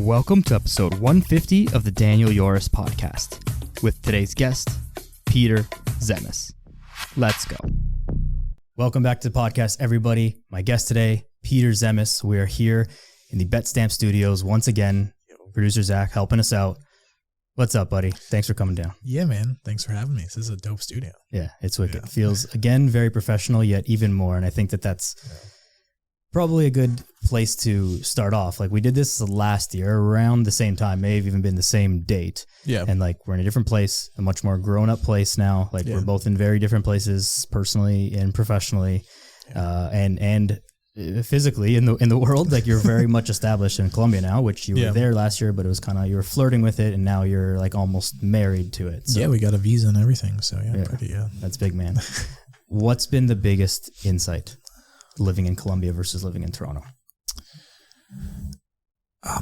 Welcome to episode 150 of the Daniel Yoris podcast with today's guest, Peter Tzemis. Let's go. Welcome back to the podcast, everybody. My guest today, Peter Tzemis. We are here in the Bet Stamp Studios once again. Producer Zach helping us out. What's up, buddy? Thanks for coming down. Yeah, man. Thanks for having me. This is a dope studio. Yeah, it's wicked. Yeah. Feels, again, very professional, yet even more. And I think that that's probably a good place to start off. Like, we did this last year around the same time, may have even been the same date. Yeah. And like, we're in a different place, a much more grown up place now. Like, we're both in very different places, personally and professionally, and physically in the world. Like, you're very much established in Colombia now, which you were there last year, but it was kind of, you were flirting with it, and now you're like almost married to it. So, yeah, we got a visa and everything. So that's big, man. What's been the biggest insight living in Colombia versus living in Toronto?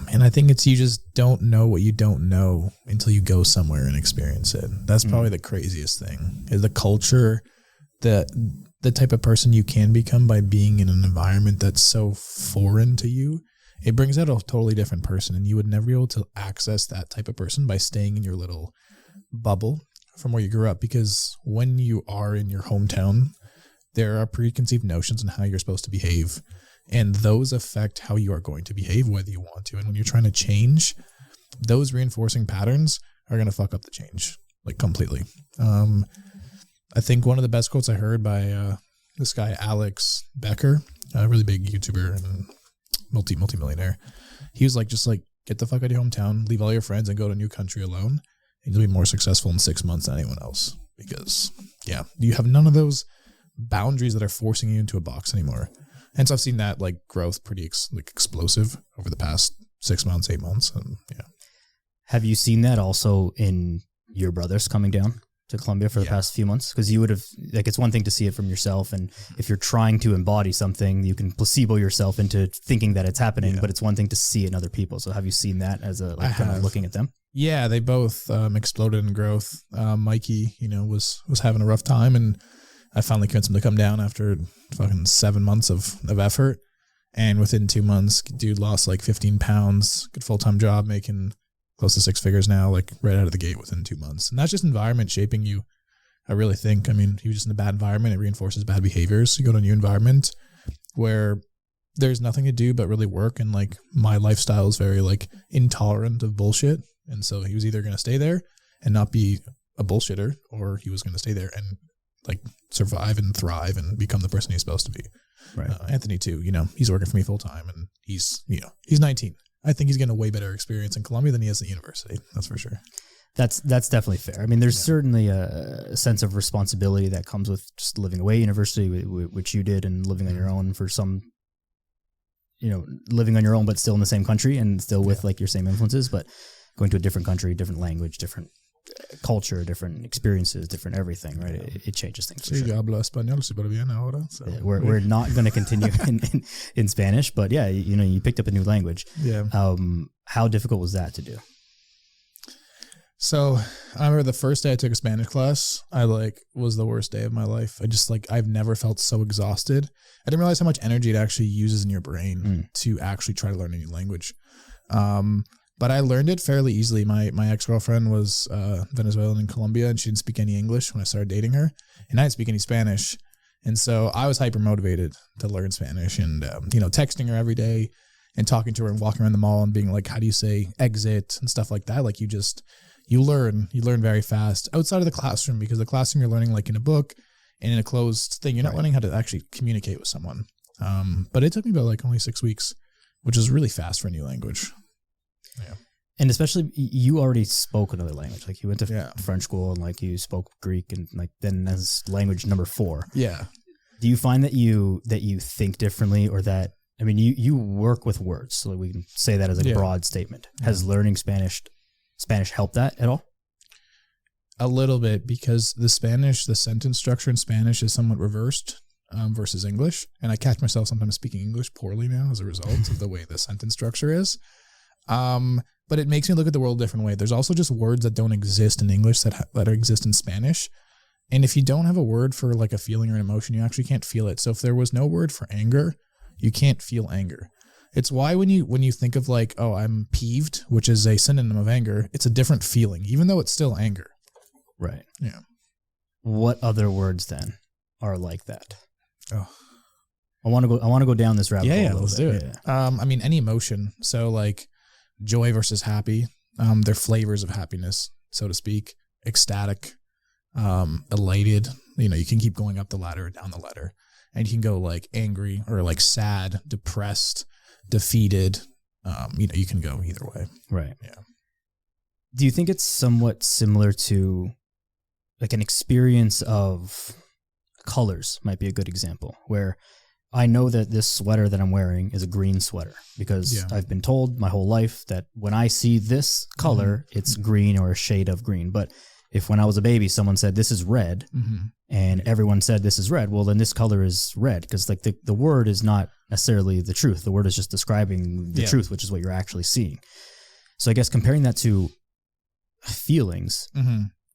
Man, I think it's, you just don't know what you don't know until you go somewhere and experience it. That's probably the craziest thing, is the culture, the type of person you can become by being in an environment that's so foreign to you. It brings out a totally different person, and you would never be able to access that type of person by staying in your little bubble from where you grew up. Because when you are in your hometown, there are preconceived notions on how you're supposed to behave, and those affect how you are going to behave, whether you want to. And when you're trying to change, those reinforcing patterns are going to fuck up the change, like, completely. I think one of the best quotes I heard by this guy, Alex Becker, a really big YouTuber and multi-millionaire. He was like, just like, get the fuck out of your hometown, leave all your friends, and go to a new country alone, and you'll be more successful in 6 months than anyone else. Because, you have none of those boundaries that are forcing you into a box anymore. And so I've seen that, like, growth pretty explosive over the past 6 months, 8 months. And Have you seen that also in your brothers coming down to Colombia for the past few months? Because you would have, like, it's one thing to see it from yourself, and if you're trying to embody something, you can placebo yourself into thinking that it's happening, but it's one thing to see it in other people. So have you seen that as a, like, kind of looking at them? Yeah, they both exploded in growth. Mikey, was having a rough time, and I finally convinced him to come down after fucking 7 months of effort. And within 2 months, dude lost like 15 pounds, good full-time job, making close to 6 figures now, like right out of the gate within 2 months. And that's just environment shaping you, I really think. I mean, he was just in a bad environment. It reinforces bad behaviors. You go to a new environment where there's nothing to do but really work. And like, my lifestyle is very like intolerant of bullshit. And so he was either going to stay there and not be a bullshitter, or he was going to stay there and like survive and thrive and become the person he's supposed to be. Right. Anthony too, he's working for me full time, and he's 19. I think he's getting a way better experience in Colombia than he has at university. That's for sure. That's definitely fair. I mean, there's certainly a sense of responsibility that comes with just living away university, which you did, and living on your own for some, living on your own, but still in the same country and still with like your same influences, but going to a different country, different language, different culture, different experiences, different everything, right? It changes things. Sí, yo hablo español súper bien ahora. We're not going to continue in Spanish, but you picked up a new language. Yeah. How difficult was that to do? So I remember the first day I took a Spanish class, was the worst day of my life. I've never felt so exhausted. I didn't realize how much energy it actually uses in your brain to actually try to learn a new language. But I learned it fairly easily. My ex-girlfriend was Venezuelan in Colombia, and she didn't speak any English when I started dating her, and I didn't speak any Spanish. And so I was hyper motivated to learn Spanish, and texting her every day and talking to her and walking around the mall and being like, how do you say exit and stuff like that? Like, you learn very fast outside of the classroom, because the classroom you're learning like in a book and in a closed thing. You're not learning how to actually communicate with someone. But it took me about like only 6 weeks, which is really fast for a new language. Yeah. And especially, you already spoke another language. Like, you went to French school, and like, you spoke Greek, and like, then as language number 4. Yeah. Do you find that you think differently, or that, I mean, you work with words, so we can say that as a broad statement. Has learning Spanish helped that at all? A little bit, because the sentence structure in Spanish is somewhat reversed versus English. And I catch myself sometimes speaking English poorly now as a result of the way the sentence structure is. But it makes me look at the world a different way. There's also just words that don't exist in English that exist in Spanish. And if you don't have a word for like a feeling or an emotion, you actually can't feel it. So if there was no word for anger, you can't feel anger. It's why when you think of like, oh, I'm peeved, which is a synonym of anger, it's a different feeling, even though it's still anger. Right. Yeah. What other words then are like that? Oh, I want to go down this rabbit hole. yeah, let's do it. Yeah. I mean, any emotion. So like joy versus happy, they're flavors of happiness, so to speak. Ecstatic, elated. You can keep going up the ladder or down the ladder, and you can go like angry or like sad, depressed, defeated. You can go either way. Right. Yeah. Do you think it's somewhat similar to like an experience of colors might be a good example, where I know that this sweater that I'm wearing is a green sweater because I've been told my whole life that when I see this color, it's green or a shade of green. But if when I was a baby, someone said this is red and everyone said this is red, well, then this color is red because like the word is not necessarily the truth. The word is just describing the truth, which is what you're actually seeing. So I guess comparing that to feelings,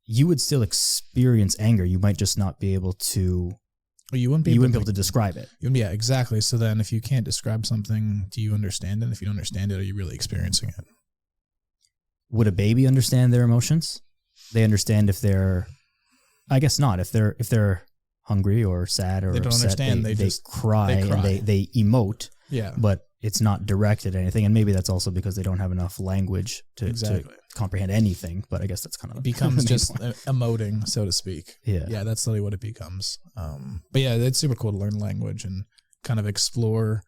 you would still experience anger. You might just not be able to. Well, you wouldn't be able to describe it. Yeah, exactly. So then if you can't describe something, do you understand it? If you don't understand it, are you really experiencing it? Would a baby understand their emotions? They understand if they're, I guess not. If they're hungry or sad or they don't upset, understand. They cry and they emote. Yeah. But it's not directed at anything. And maybe that's also because they don't have enough language to comprehend anything. But I guess that's kind of... It becomes just emoting, so to speak. Yeah. Yeah, that's literally what it becomes. But yeah, it's super cool to learn language and kind of explore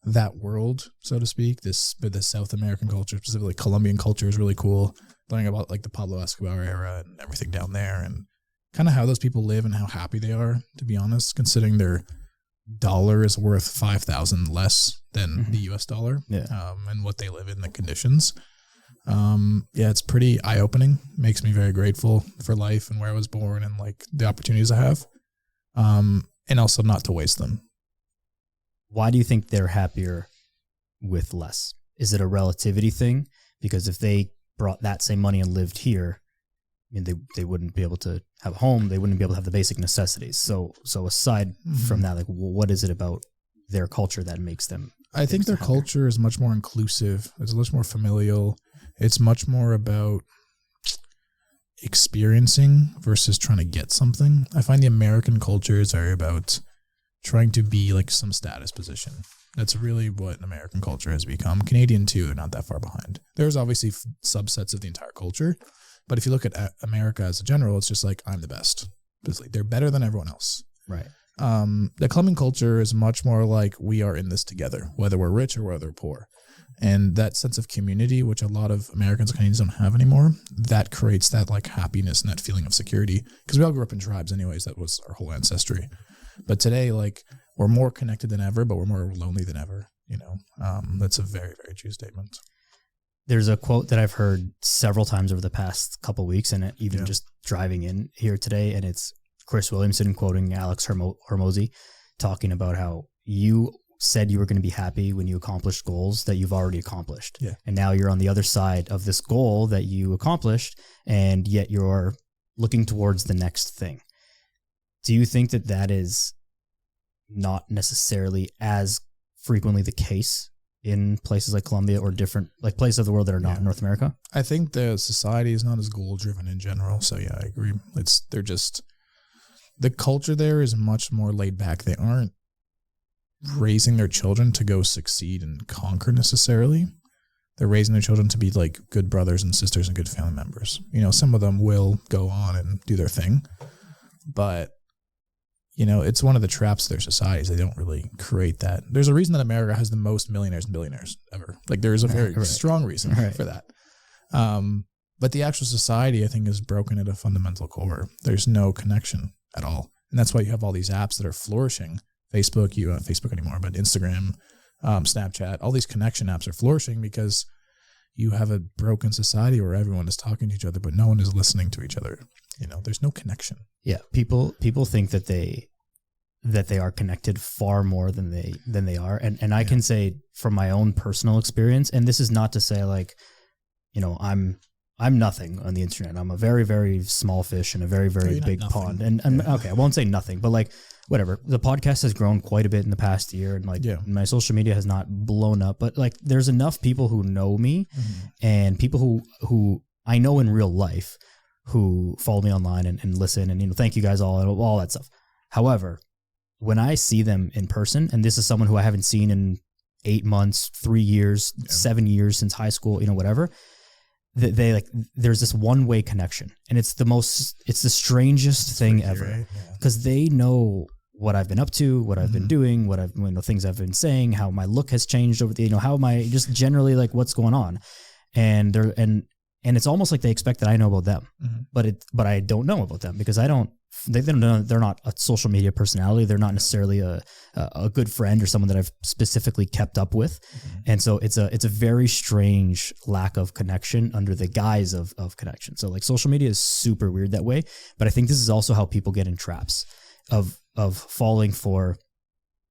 that world, so to speak. The South American culture, specifically Colombian culture, is really cool. Learning about like the Pablo Escobar era and everything down there and kind of how those people live and how happy they are, to be honest, considering their dollar is worth 5,000 less than the US dollar, and what they live in, the conditions. It's pretty eye-opening. Makes me very grateful for life and where I was born and like the opportunities I have, and also not to waste them. Why do you think they're happier with less? Is it a relativity thing? Because if they brought that same money and lived here, I mean, they wouldn't be able to have a home. They wouldn't be able to have the basic necessities. So aside from that, like, what is it about their culture that makes them? I think their culture is much more inclusive. It's much more familial. It's much more about experiencing versus trying to get something. I find the American culture is very about trying to be like some status position. That's really what American culture has become. Canadian too, they're not that far behind. There's obviously subsets of the entire culture. But if you look at America as a general, it's just like, I'm the best. Like, they're better than everyone else. Right. The Colombian culture is much more like, we are in this together, whether we're rich or whether we're poor. And that sense of community, which a lot of Americans and Canadians don't have anymore, that creates that like happiness and that feeling of security. Because we all grew up in tribes anyways. That was our whole ancestry. But today, like, we're more connected than ever, but we're more lonely than ever. That's a very, very true statement. There's a quote that I've heard several times over the past couple of weeks, and even just driving in here today, and it's Chris Williamson quoting Alex Hormozy, talking about how you said you were going to be happy when you accomplished goals that you've already accomplished. Yeah. And now you're on the other side of this goal that you accomplished, and yet you're looking towards the next thing. Do you think that that is not necessarily as frequently the case in places like Colombia or different like places of the world that are not in North America? I think the society is not as goal driven in general. So yeah, I agree. The culture there is much more laid back. They aren't raising their children to go succeed and conquer necessarily. They're raising their children to be like good brothers and sisters and good family members. Some of them will go on and do their thing, but it's one of the traps of their societies. They don't really create that. There's a reason that America has the most millionaires and billionaires ever. Like, there is a very strong reason for that. But the actual society, I think, is broken at a fundamental core. There's no connection at all. And that's why you have all these apps that are flourishing. Facebook, you don't have Facebook anymore, but Instagram, Snapchat, all these connection apps are flourishing because you have a broken society where everyone is talking to each other, but no one is listening to each other. There's no connection. Yeah, people think that they are connected far more than they are, and I can say from my own personal experience, and this is not to say like, I'm I'm nothing on the internet. I'm a very, very small fish in a very, very big pond. And okay, I won't say nothing, but like whatever. The podcast has grown quite a bit in the past year, and like my social media has not blown up, but like there's enough people who know me and people who I know in real life who follow me online and listen and, thank you guys all that stuff. However, when I see them in person, and this is someone who I haven't seen in 8 months, 3 years, 7 years since high school, whatever, they like, there's this one-way connection, and it's the strangest thing ever, because they know what I've been up to, what I've been doing, what I've, things I've been saying, how my look has changed over the, how am I just generally like what's going on. And it's almost like they expect that I know about them, but I don't know about them because they don't know, they're not a social media personality. They're not necessarily a good friend or someone that I've specifically kept up with. And so it's a very strange lack of connection under the guise of connection. So like social media is super weird that way, but I think this is also how people get in traps of falling for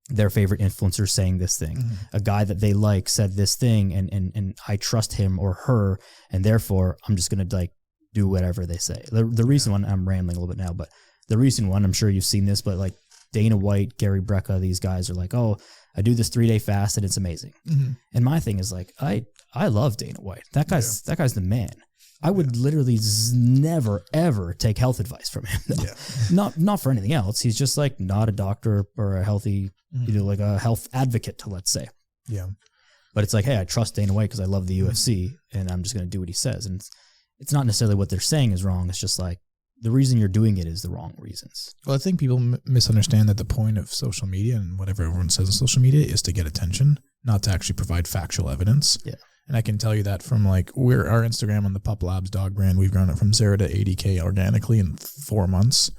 their favorite influencer saying this thing. A guy that they like said this thing, and I trust him or her, and therefore I'm just going to like do whatever they say. The reason one, I'm rambling a little bit now, but the recent one, I'm sure you've seen this, but like Dana White, Gary Brecka, these guys are like, oh, I do this 3-day fast and it's amazing. And my thing is like, I love Dana White. That guy's the man. I would literally never, ever take health advice from him. Not for anything else. He's just like not a doctor or a healthy, like a health advocate, let's say. Yeah. But it's like, hey, I trust Dana White because I love the UFC and I'm just going to do what he says. And it's not necessarily what they're saying is wrong. It's just like the reason you're doing it is the wrong reasons. Well, I think people misunderstand that the point of social media and whatever everyone says on social media is to get attention, not to actually provide factual evidence. Yeah. And I can tell you that from like our Instagram on the Pup Labs dog brand, we've grown it from 0 to 80K organically in 4 months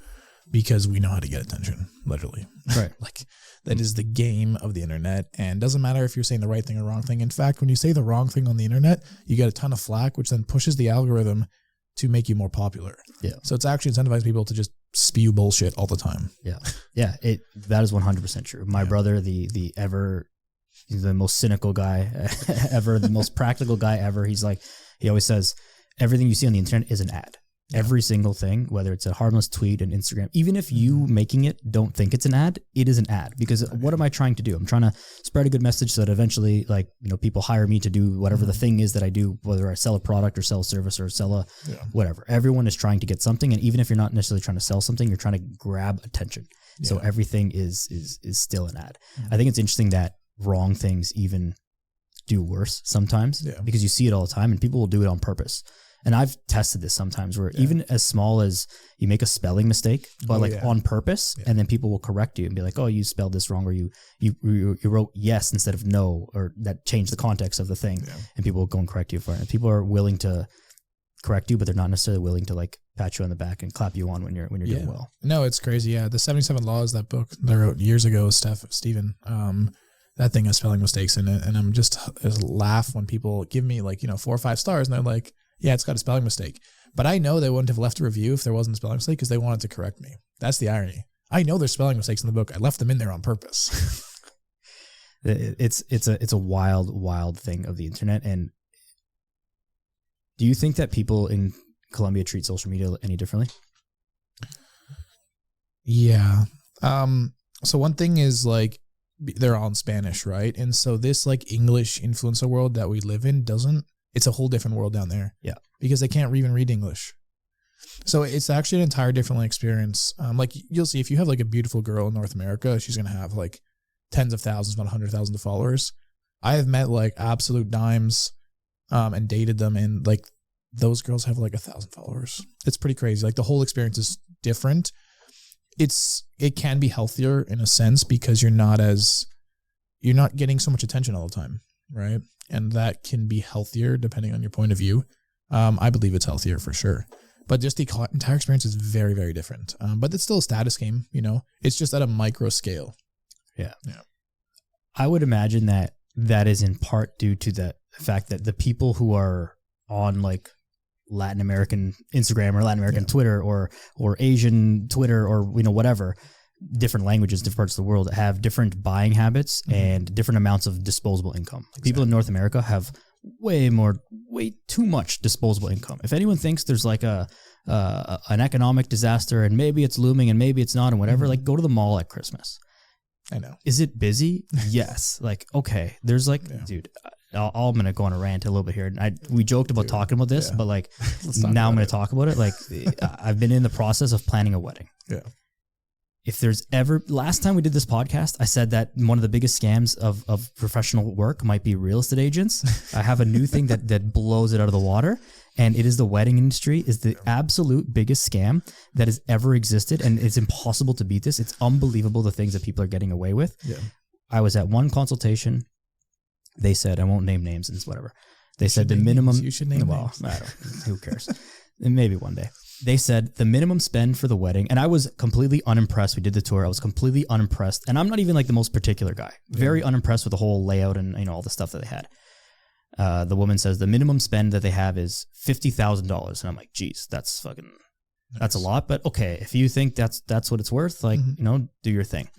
because we know how to get attention, literally. Right. Like that is the game of the internet, and doesn't matter if you're saying the right thing or wrong thing. In fact, when you say the wrong thing on the internet, you get a ton of flack, which then pushes the algorithm to make you more popular. Yeah. So it's actually incentivizing people to just spew bullshit all the time. Yeah. Yeah. That is 100% true. My brother, he's the most cynical guy ever, the most practical guy ever. He's like, he always says, everything you see on the internet is an ad. Every single thing, whether it's a harmless tweet, an Instagram, even if you making it don't think it's an ad, it is an ad. Because what am I trying to do? I'm trying to spread a good message so that eventually, like, people hire me to do whatever the thing is that I do, whether I sell a product or sell a service or sell whatever. Everyone is trying to get something. And even if you're not necessarily trying to sell something, you're trying to grab attention. Yeah. So everything is still an ad. I think it's interesting that wrong things even do worse sometimes because you see it all the time and people will do it on purpose. And I've tested this sometimes where even as small as you make a spelling mistake, but on purpose, and then people will correct you and be like, oh, you spelled this wrong, or you wrote yes instead of no, or that changed the context of the thing, and people will go and correct you for it. And people are willing to correct you, but they're not necessarily willing to like pat you on the back and clap you on when you're doing well. No, it's crazy. Yeah. The 77 Laws, that book that I wrote years ago, Stephen, that thing has spelling mistakes in it. And I'm just laugh when people give me 4 or 5 stars and they're like, yeah, it's got a spelling mistake. But I know they wouldn't have left a review if there wasn't a spelling mistake because they wanted to correct me. That's the irony. I know there's spelling mistakes in the book. I left them in there on purpose. It's a wild thing of the internet. And do you think that people in Colombia treat social media any differently? Yeah. So one thing is like they're all in Spanish, right? And so this like English influencer world that we live in it's a whole different world down there. Yeah. Because they can't even read English. So it's actually an entire different experience. Like you'll see if you have like a beautiful girl in North America, she's going to have like tens of thousands, about 100,000 followers. I have met like absolute dimes and dated them, and like those girls have like 1,000 followers. It's pretty crazy. Like the whole experience is different. It can be healthier in a sense because you're not getting so much attention all the time, right? And that can be healthier depending on your point of view. I believe it's healthier for sure. But just the entire experience is very, very different. But it's still a status game, It's just at a micro scale. Yeah. I would imagine that is in part due to the fact that the people who are on like Latin American Instagram or Latin American Twitter or Asian Twitter or whatever, different languages, different parts of the world have different buying habits and different amounts of disposable income. Exactly. People in North America have way too much disposable income. If anyone thinks there's like an economic disaster and maybe it's looming and maybe it's not and whatever, like go to the mall at Christmas. I know. Is it busy? Yes. Like, okay, there's like, dude, I'm going to go on a rant a little bit here. We joked about talking about this, but like now I'm going to talk about it. Like I've been in the process of planning a wedding. Yeah. If there's ever, last time we did this podcast, I said that one of the biggest scams of professional work might be real estate agents. I have a new thing that blows it out of the water. And it is the wedding industry is the absolute biggest scam that has ever existed. And it's impossible to beat this. It's unbelievable the things that people are getting away with. Yeah. I was at one consultation. They said, I won't name names and whatever. They said the minimum. You should name names. I don't, who cares? Maybe one day. They said the minimum spend for the wedding. And I was completely unimpressed. We did the tour. I was completely unimpressed. And I'm not even like the most particular guy. Very unimpressed with the whole layout and all the stuff that they had. The woman says the minimum spend that they have is $50,000. And I'm like, geez, that's fucking, that's a lot. But okay, if you think that's what it's worth, like, do your thing.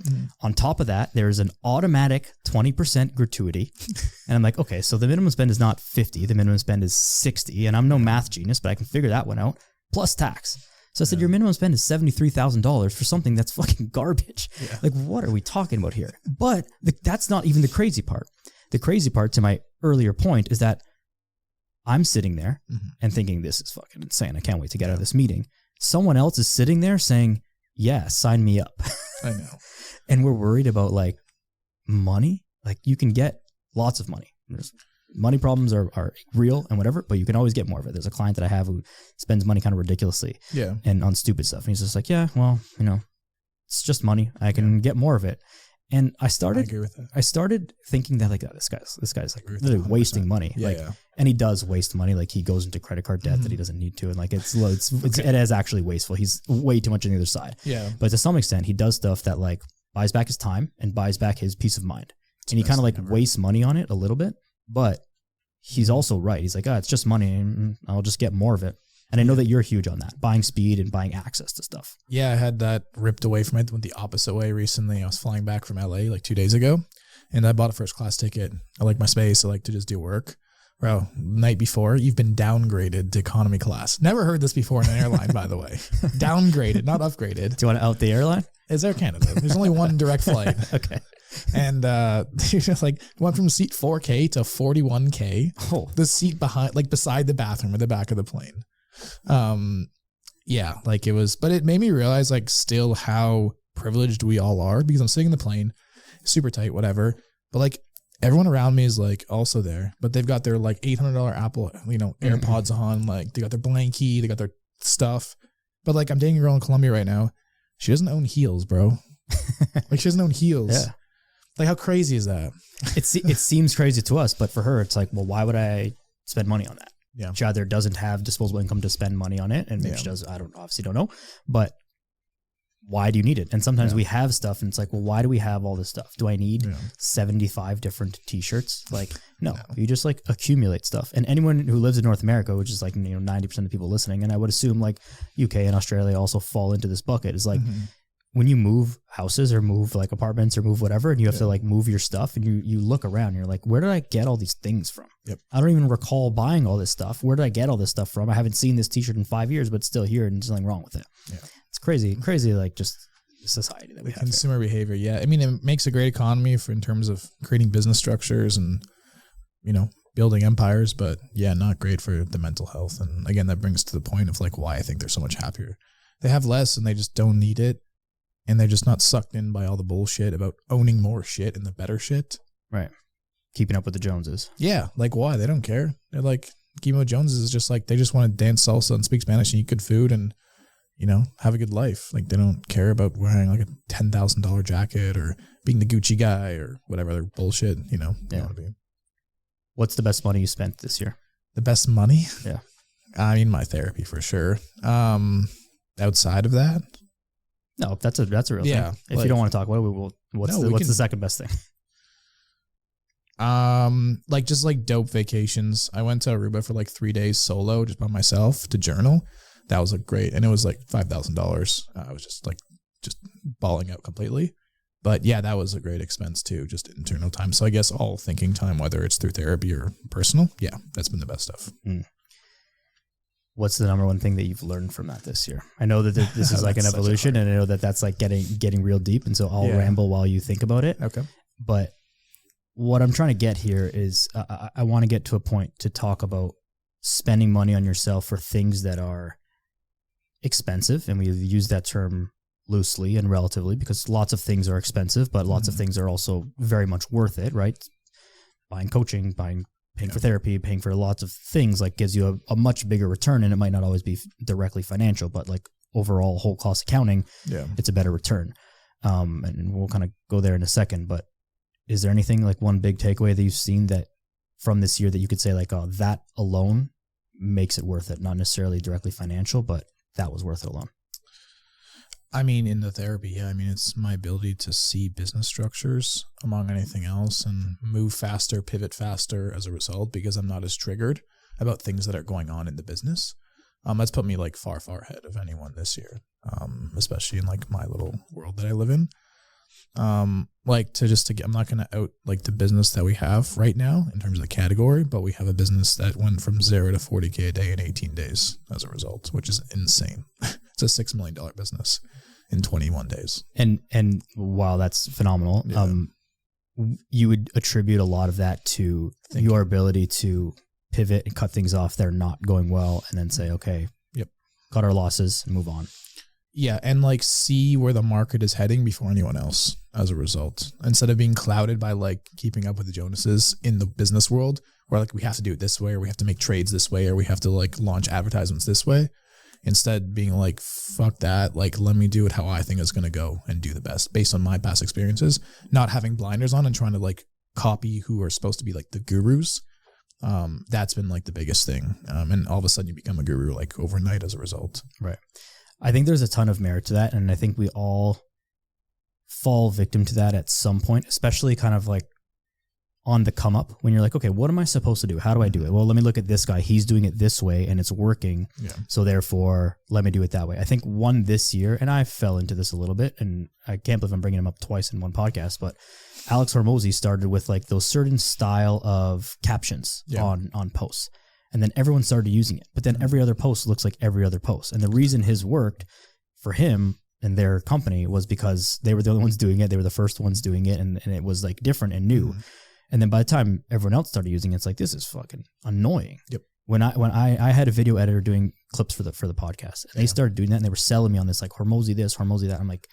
On top of that, there's an automatic 20% gratuity. And I'm like, okay, so the minimum spend is not 50. The minimum spend is 60. And I'm no math genius, but I can figure that one out. Plus tax. So I said, your minimum spend is $73,000 for something that's fucking garbage. Yeah. Like, what are we talking about here? But that's not even the crazy part. The crazy part, to my earlier point, is that I'm sitting there and thinking, this is fucking insane. I can't wait to get out of this meeting. Someone else is sitting there saying, yeah, sign me up. I know. And we're worried about like money. Like you can get lots of money. Money problems are real and whatever, but you can always get more of it. There's a client that I have who spends money kind of ridiculously and on stupid stuff. And he's just like, yeah, well, it's just money. I can get more of it. And I agree with that. I started thinking that like, oh, this guy's like literally wasting money. Yeah, and he does waste money. Like he goes into credit card debt that he doesn't need to. And like, it is actually wasteful. He's way too much on the other side. Yeah. But to some extent he does stuff that like buys back his time and buys back his peace of mind. And he kind of like wastes money on it a little bit, but he's also right. He's like, it's just money and I'll just get more of it. And I know that you're huge on that, buying speed and buying access to stuff. Yeah, I had that ripped away from me. I went the opposite way recently. I was flying back from LA like 2 days ago, and I bought a first class ticket. I like my space. I like to just do work. Bro, the night before, you've been downgraded to economy class. Never heard this before in an airline, by the way. Downgraded, not upgraded. Do you want to out the airline? It's Air Canada. There's only one direct flight. Okay. And you just like went from seat 4K to 41K. Oh. The seat behind, like beside the bathroom at the back of the plane. Yeah, like it was, but it made me realize like still how privileged we all are, because I'm sitting in the plane, super tight, whatever. But like everyone around me is like also there, but they've got their like $800 Apple, AirPods on, like they got their blankie, they got their stuff. But like I'm dating a girl in Colombia right now. She doesn't own heels, bro. Like she doesn't own heels. Yeah. Like how crazy is that? It seems crazy to us, but for her, it's like, well, why would I spend money on that? Yeah. She either doesn't have disposable income to spend money on it, and maybe she does. I obviously don't know, but why do you need it? And sometimes we have stuff and it's like, well, why do we have all this stuff? Do I need 75 different t-shirts? Like, no, you just like accumulate stuff. And anyone who lives in North America, which is like, 90% of the people listening, and I would assume like UK and Australia also fall into this bucket, is like, when you move houses or move like apartments or move whatever, and you have to like move your stuff, and you look around and you're like, where did I get all these things from? Yep. I don't even recall buying all this stuff. Where did I get all this stuff from? I haven't seen this t-shirt in 5 years, but it's still here and there's nothing wrong with it. Yeah. It's crazy, like just society that we have. Consumer behavior. Yeah. I mean, it makes a great economy in terms of creating business structures and, building empires, but yeah, not great for the mental health. And again, that brings to the point of like why I think they're so much happier. They have less and they just don't need it. And they're just not sucked in by all the bullshit about owning more shit and the better shit. Right. Keeping up with the Joneses. Yeah. Like, why? They don't care. They're like, keeping with Joneses is just like, they just want to dance salsa and speak Spanish and eat good food and, have a good life. Like, they don't care about wearing like a $10,000 jacket or being the Gucci guy or whatever other bullshit, Yeah. What's the best money you spent this year? The best money? Yeah. I mean, my therapy for sure. Outside of that? No, that's a real thing. If like, you don't want to talk about it, what's the second best thing? Like just like dope vacations. I went to Aruba for like 3 days solo, just by myself to journal. That was like great, and it was like $5,000. I was just balling out completely. But yeah, that was a great expense too, just internal time. So I guess all thinking time, whether it's through therapy or personal, yeah, that's been the best stuff. What's the number one thing that you've learned from that this year? I know that this is like an evolution, and I know that that's like getting real deep, and so I'll ramble while you think about it. Okay. But what I'm trying to get here is I want to get to a point to talk about spending money on yourself for things that are expensive, and we use that term loosely and relatively because lots of things are expensive, but lots of things are also very much worth it, right? Buying coaching, paying for therapy, paying for lots of things like gives you a much bigger return, and it might not always be directly financial, but like overall whole cost accounting, it's a better return. And we'll kind of go there in a second, but is there anything like one big takeaway that you've seen that from this year that you could say like, oh, that alone makes it worth it? Not necessarily directly financial, but that was worth it alone. I mean, in the therapy, it's my ability to see business structures among anything else and move faster, pivot faster as a result, because I'm not as triggered about things that are going on in the business. That's put me like far, far ahead of anyone this year, especially in like my little world that I live in. I'm not going to out like the business that we have right now in terms of the category, but we have a business that went from 0 to 40K a day in 18 days as a result, which is insane. It's a $6 million business in 21 days. And wow, that's phenomenal. You would attribute a lot of that to your ability to pivot and cut things off that are not going well and then say, okay, cut our losses and move on. Yeah, and like see where the market is heading before anyone else as a result. Instead of being clouded by like keeping up with the Jonases in the business world, where like we have to do it this way, or we have to make trades this way, or we have to like launch advertisements this way. Instead being like, fuck that, like let me do it how I think it's going to go and do the best based on my past experiences, not having blinders on and trying to like copy who are supposed to be like the gurus. That's been like the biggest thing. And all of a sudden you become a guru like overnight as a result. Right. I think there's a ton of merit to that, and I think we all fall victim to that at some point, especially kind of like on the come up when you're like, okay, what am I supposed to do? How do I do it? Well, let me look at this guy. He's doing it this way and it's working. Yeah. So therefore, let me do it that way. I think one this year, and I fell into this a little bit, and I can't believe I'm bringing him up twice in one podcast, but Alex Hormozy started with like those certain style of captions on posts. And then everyone started using it. But then every other post looks like every other post. And the reason his worked for him and their company was because they were the only ones doing it. They were the first ones doing it. And it was like different and new. And then by the time everyone else started using it, it's like, this is fucking annoying. Yep. When I had a video editor doing clips for the podcast, and they started doing that, and they were selling me on this, like Hormozy this, Hormozy that. I'm like,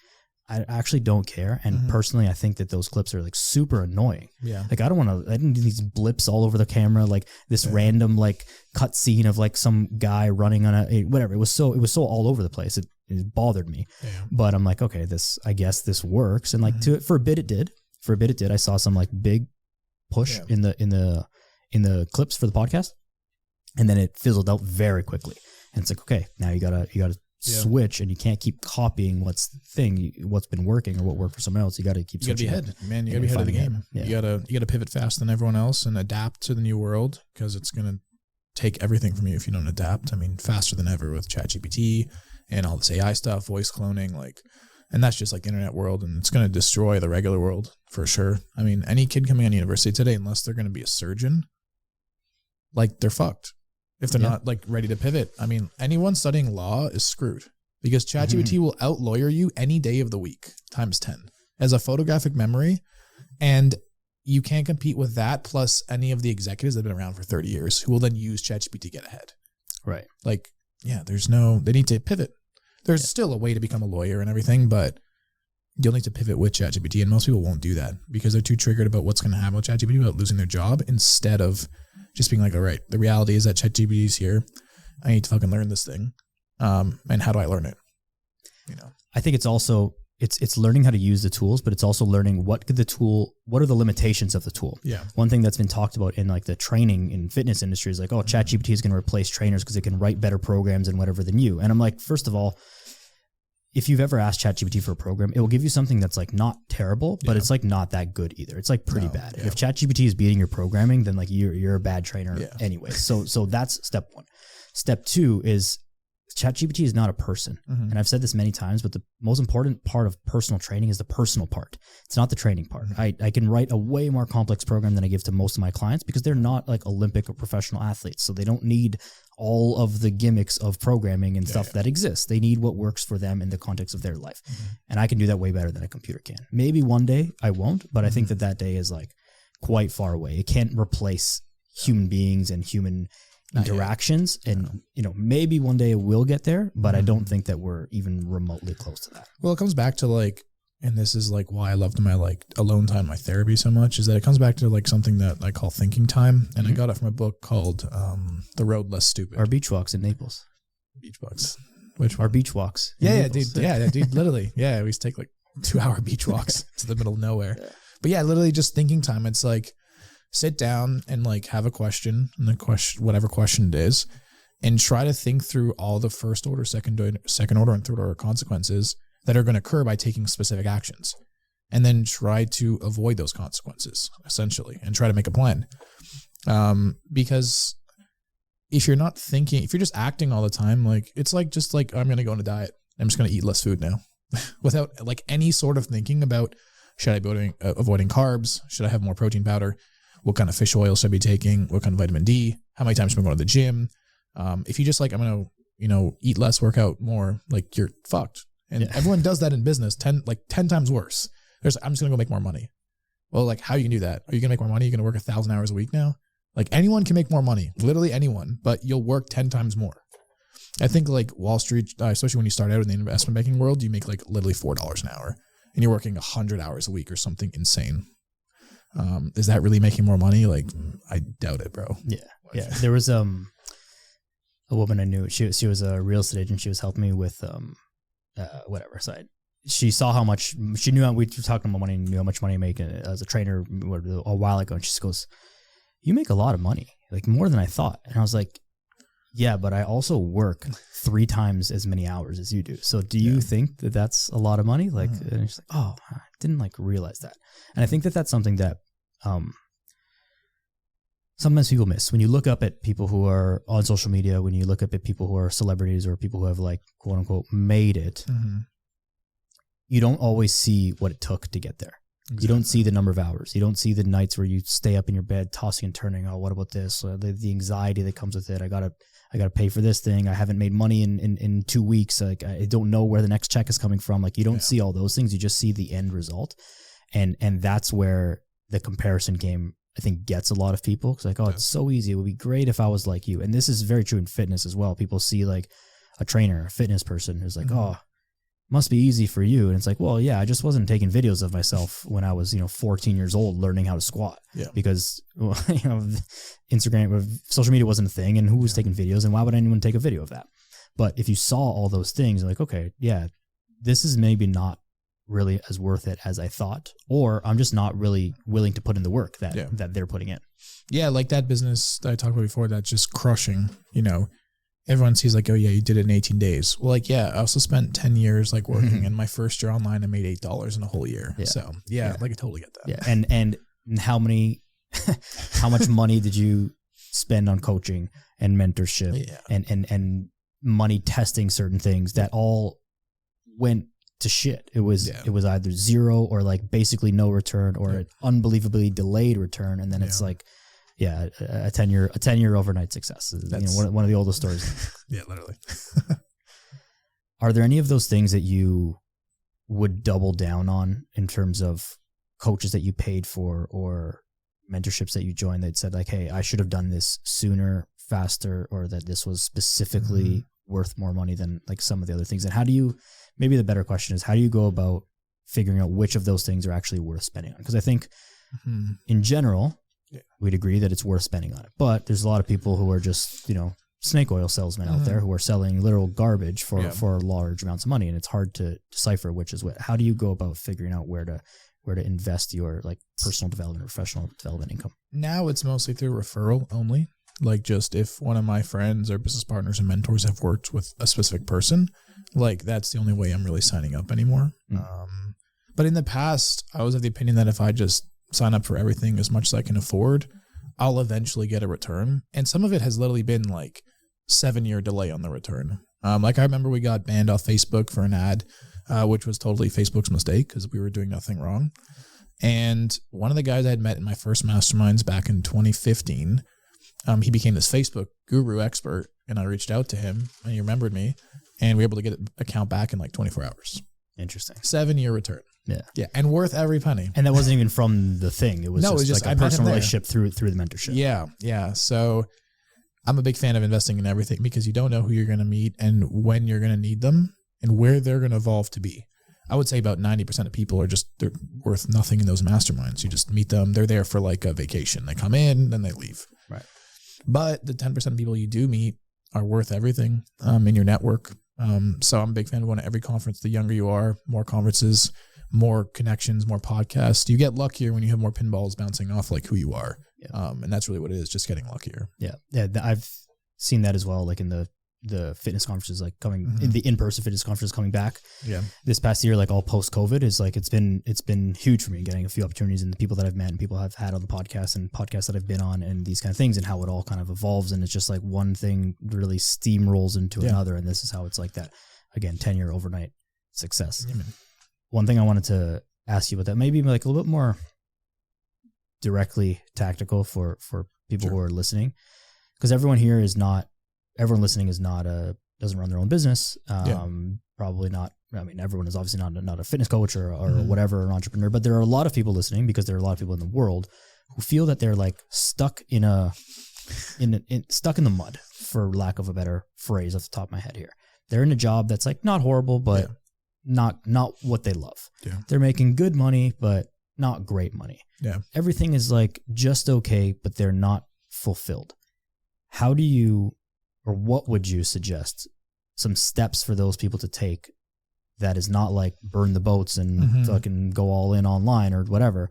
I actually don't care. And personally, I think that those clips are like super annoying. Yeah. Like I didn't do these blips all over the camera, like this random like cut scene of like some guy running on whatever. It was so all over the place. It bothered me. Yeah. But I'm like, okay, I guess this works. And like for a bit it did. I saw some like big push in the clips for the podcast. And then it fizzled out very quickly. And it's like, okay, now you gotta switch, and you can't keep copying what's been working or what worked for someone else. You got to keep. You got to be ahead, man. You got to be ahead of the game. Yeah. You got to pivot faster than everyone else and adapt to the new world, because it's gonna take everything from you if you don't adapt. I mean, faster than ever with ChatGPT and all this AI stuff, voice cloning, like, and that's just like the internet world, and it's gonna destroy the regular world for sure. I mean, any kid coming out of university today, unless they're gonna be a surgeon, like they're fucked. If they're not like ready to pivot. I mean, anyone studying law is screwed, because ChatGPT will out-lawyer you any day of the week times 10 as a photographic memory. And you can't compete with that plus any of the executives that have been around for 30 years who will then use ChatGPT to get ahead. Right. Like, they need to pivot. There's still a way to become a lawyer and everything, but you'll need to pivot with ChatGPT. And most people won't do that because they're too triggered about what's going to happen with ChatGPT about losing their job, instead of just being like, all right, the reality is that ChatGPT is here. I need to fucking learn this thing. And how do I learn it? I think it's also, it's learning how to use the tools, but it's also learning what are the limitations of the tool? Yeah. One thing that's been talked about in like the training in fitness industry is like, oh, ChatGPT is going to replace trainers because it can write better programs and whatever than you. And I'm like, first of all, if you've ever asked ChatGPT for a program, it will give you something that's like not terrible, but it's like not that good either. It's like pretty bad. Yeah. If ChatGPT is beating your programming, then like you're a bad trainer anyway. So that's step one. Step two is ChatGPT is not a person. Mm-hmm. And I've said this many times, but the most important part of personal training is the personal part. It's not the training part. I can write a way more complex program than I give to most of my clients because they're not like Olympic or professional athletes. So they don't need all of the gimmicks of programming and stuff that exists. They need what works for them in the context of their life. And I can do that way better than a computer can. Maybe one day I won't, but I think that day is like quite far away. It can't replace human beings and human interactions. And, you know, maybe one day it will get there, but I don't think that we're even remotely close to that. Well, it comes back to like, and this is like why I loved my like alone time, my therapy so much, is that it comes back to like something that I call thinking time. And I got it from a book called The Road Less Stupid. Our beach walks in Naples. Beach walks. Which one? Our beach walks. Yeah, dude. Yeah, dude. Literally. Yeah, we used to take like 2-hour beach walks to the middle of nowhere. Yeah. But yeah, literally just thinking time. It's like, sit down and like have a question, and the question, whatever question it is, and try to think through all the first order, second order, and third order consequences that are going to occur by taking specific actions, and then try to avoid those consequences essentially, and try to make a plan. Because if you're not thinking, if you're just acting all the time, like it's like just like I'm going to go on a diet. I'm just going to eat less food now, without like any sort of thinking about should I be avoiding carbs, should I have more protein powder. What kind of fish oil should I be taking? What kind of vitamin D? How many times should I go to the gym? If you just like, I'm going to, you know, eat less, work out more, like you're fucked. And everyone does that in business 10 times worse. I'm just going to go make more money. Well, like how you can do that? Are you going to make more money? You're going to work 1,000 hours a week now? Like anyone can make more money, literally anyone, but you'll work 10 times more. I think like Wall Street, especially when you start out in the investment banking world, you make like literally $4 an hour and you're working 100 hours a week or something insane. Is that really making more money? Like, I doubt it, bro. Yeah. Yeah. There was a woman I knew. She was a real estate agent. She was helping me with whatever. So she saw how much she knew. We were talking about money and knew how much money I make as a trainer a while ago. And she goes, "You make a lot of money, like more than I thought." And I was like, "Yeah, but I also work 3 times as many hours as you do. So do you think that that's a lot of money?" Like, and she's like, "Oh, I didn't like realize that." And I think that that's something that sometimes people miss. When you look up at people who are on social media, when you look up at people who are celebrities or people who have like quote unquote made it, you don't always see what it took to get there. Exactly. You don't see the number of hours. You don't see the nights where you stay up in your bed tossing and turning. Oh, what about this? The anxiety that comes with it. I gotta pay for this thing. I haven't made money in 2 weeks. Like I don't know where the next check is coming from. Like you don't see all those things. You just see the end result. And that's where the comparison game, I think, gets a lot of people. It's like, oh, it's so easy. It would be great if I was like you. And this is very true in fitness as well. People see like a trainer, a fitness person who's like, oh, must be easy for you. And it's like, well, yeah, I just wasn't taking videos of myself when I was, 14 years old learning how to squat. Yeah. Because, Instagram, social media wasn't a thing, and who was taking videos, and why would anyone take a video of that? But if you saw all those things, you're like, okay, yeah, this is maybe not really as worth it as I thought, or I'm just not really willing to put in the work that they're putting in. Yeah, like that business that I talked about before, that's just crushing, everyone sees like, oh yeah, you did it in 18 days. Well, like, yeah, I also spent 10 years like working, and my first year online, I made $8 in a whole year. Yeah. So like I totally get that. Yeah. And how much money did you spend on coaching and mentorship and money testing certain things that all went to shit? It was either zero or like basically no return, or an unbelievably delayed return. And then it's like, a 10-year overnight success. That's one of the oldest stories. Yeah, literally. Are there any of those things that you would double down on in terms of coaches that you paid for or mentorships that you joined that said like, hey, I should have done this sooner, faster, or that this was specifically worth more money than like some of the other things? And how do you, maybe the better question is, how do you go about figuring out which of those things are actually worth spending on? Because I think in general, we'd agree that it's worth spending on it. But there's a lot of people who are just, snake oil salesmen out there who are selling literal garbage for large amounts of money. And it's hard to decipher which is what. How do you go about figuring out where to invest your like personal development, professional development income? Now it's mostly through referral only. Like just if one of my friends or business partners and mentors have worked with a specific person, like that's the only way I'm really signing up anymore. But in the past, I was of the opinion that if I just sign up for everything as much as I can afford, I'll eventually get a return. And some of it has literally been like 7-year delay on the return. Like I remember we got banned off Facebook for an ad, which was totally Facebook's mistake because we were doing nothing wrong. And one of the guys I had met in my first masterminds back in 2015, he became this Facebook guru expert, and I reached out to him and he remembered me, and we were able to get an account back in like 24 hours. Interesting. 7-year return. Yeah. Yeah. And worth every penny. And that wasn't even from the thing. It was just like a personal relationship through the mentorship. Yeah. Yeah. So I'm a big fan of investing in everything because you don't know who you're going to meet and when you're going to need them and where they're going to evolve to be. I would say about 90% of people they're worth nothing in those masterminds. You just meet them. They're there for like a vacation. They come in, then they leave. Right. But the 10% of people you do meet are worth everything in your network. So I'm a big fan of going to every conference. The younger you are, more conferences, more connections, more podcasts. You get luckier when you have more pinballs bouncing off like who you are. Yeah. And that's really what it is, just getting luckier. Yeah. Yeah. I've seen that as well, like in the fitness conferences, like coming in the in-person fitness conferences coming back. Yeah. This past year, like all post-COVID is like, it's been huge for me getting a few opportunities and the people that I've met and people I've had on the podcast and podcasts that I've been on and these kind of things and how it all kind of evolves. And it's just like one thing really steamrolls into another. And this is how it's like that. Again, 10-year overnight success. Yeah, one thing I wanted to ask you about that, maybe like a little bit more directly tactical for people who are listening, because everyone listening is doesn't run their own business. Probably not. I mean, everyone is obviously not a fitness coach or whatever, an entrepreneur, but there are a lot of people listening because there are a lot of people in the world who feel that they're like stuck stuck in the mud, for lack of a better phrase off the top of my head here. They're in a job that's like not horrible, but not what they love. Yeah. They're making good money, but not great money. Yeah. Everything is like just okay, but they're not fulfilled. How do you, or what would you suggest some steps for those people to take that is not like burn the boats and fucking go all in online or whatever?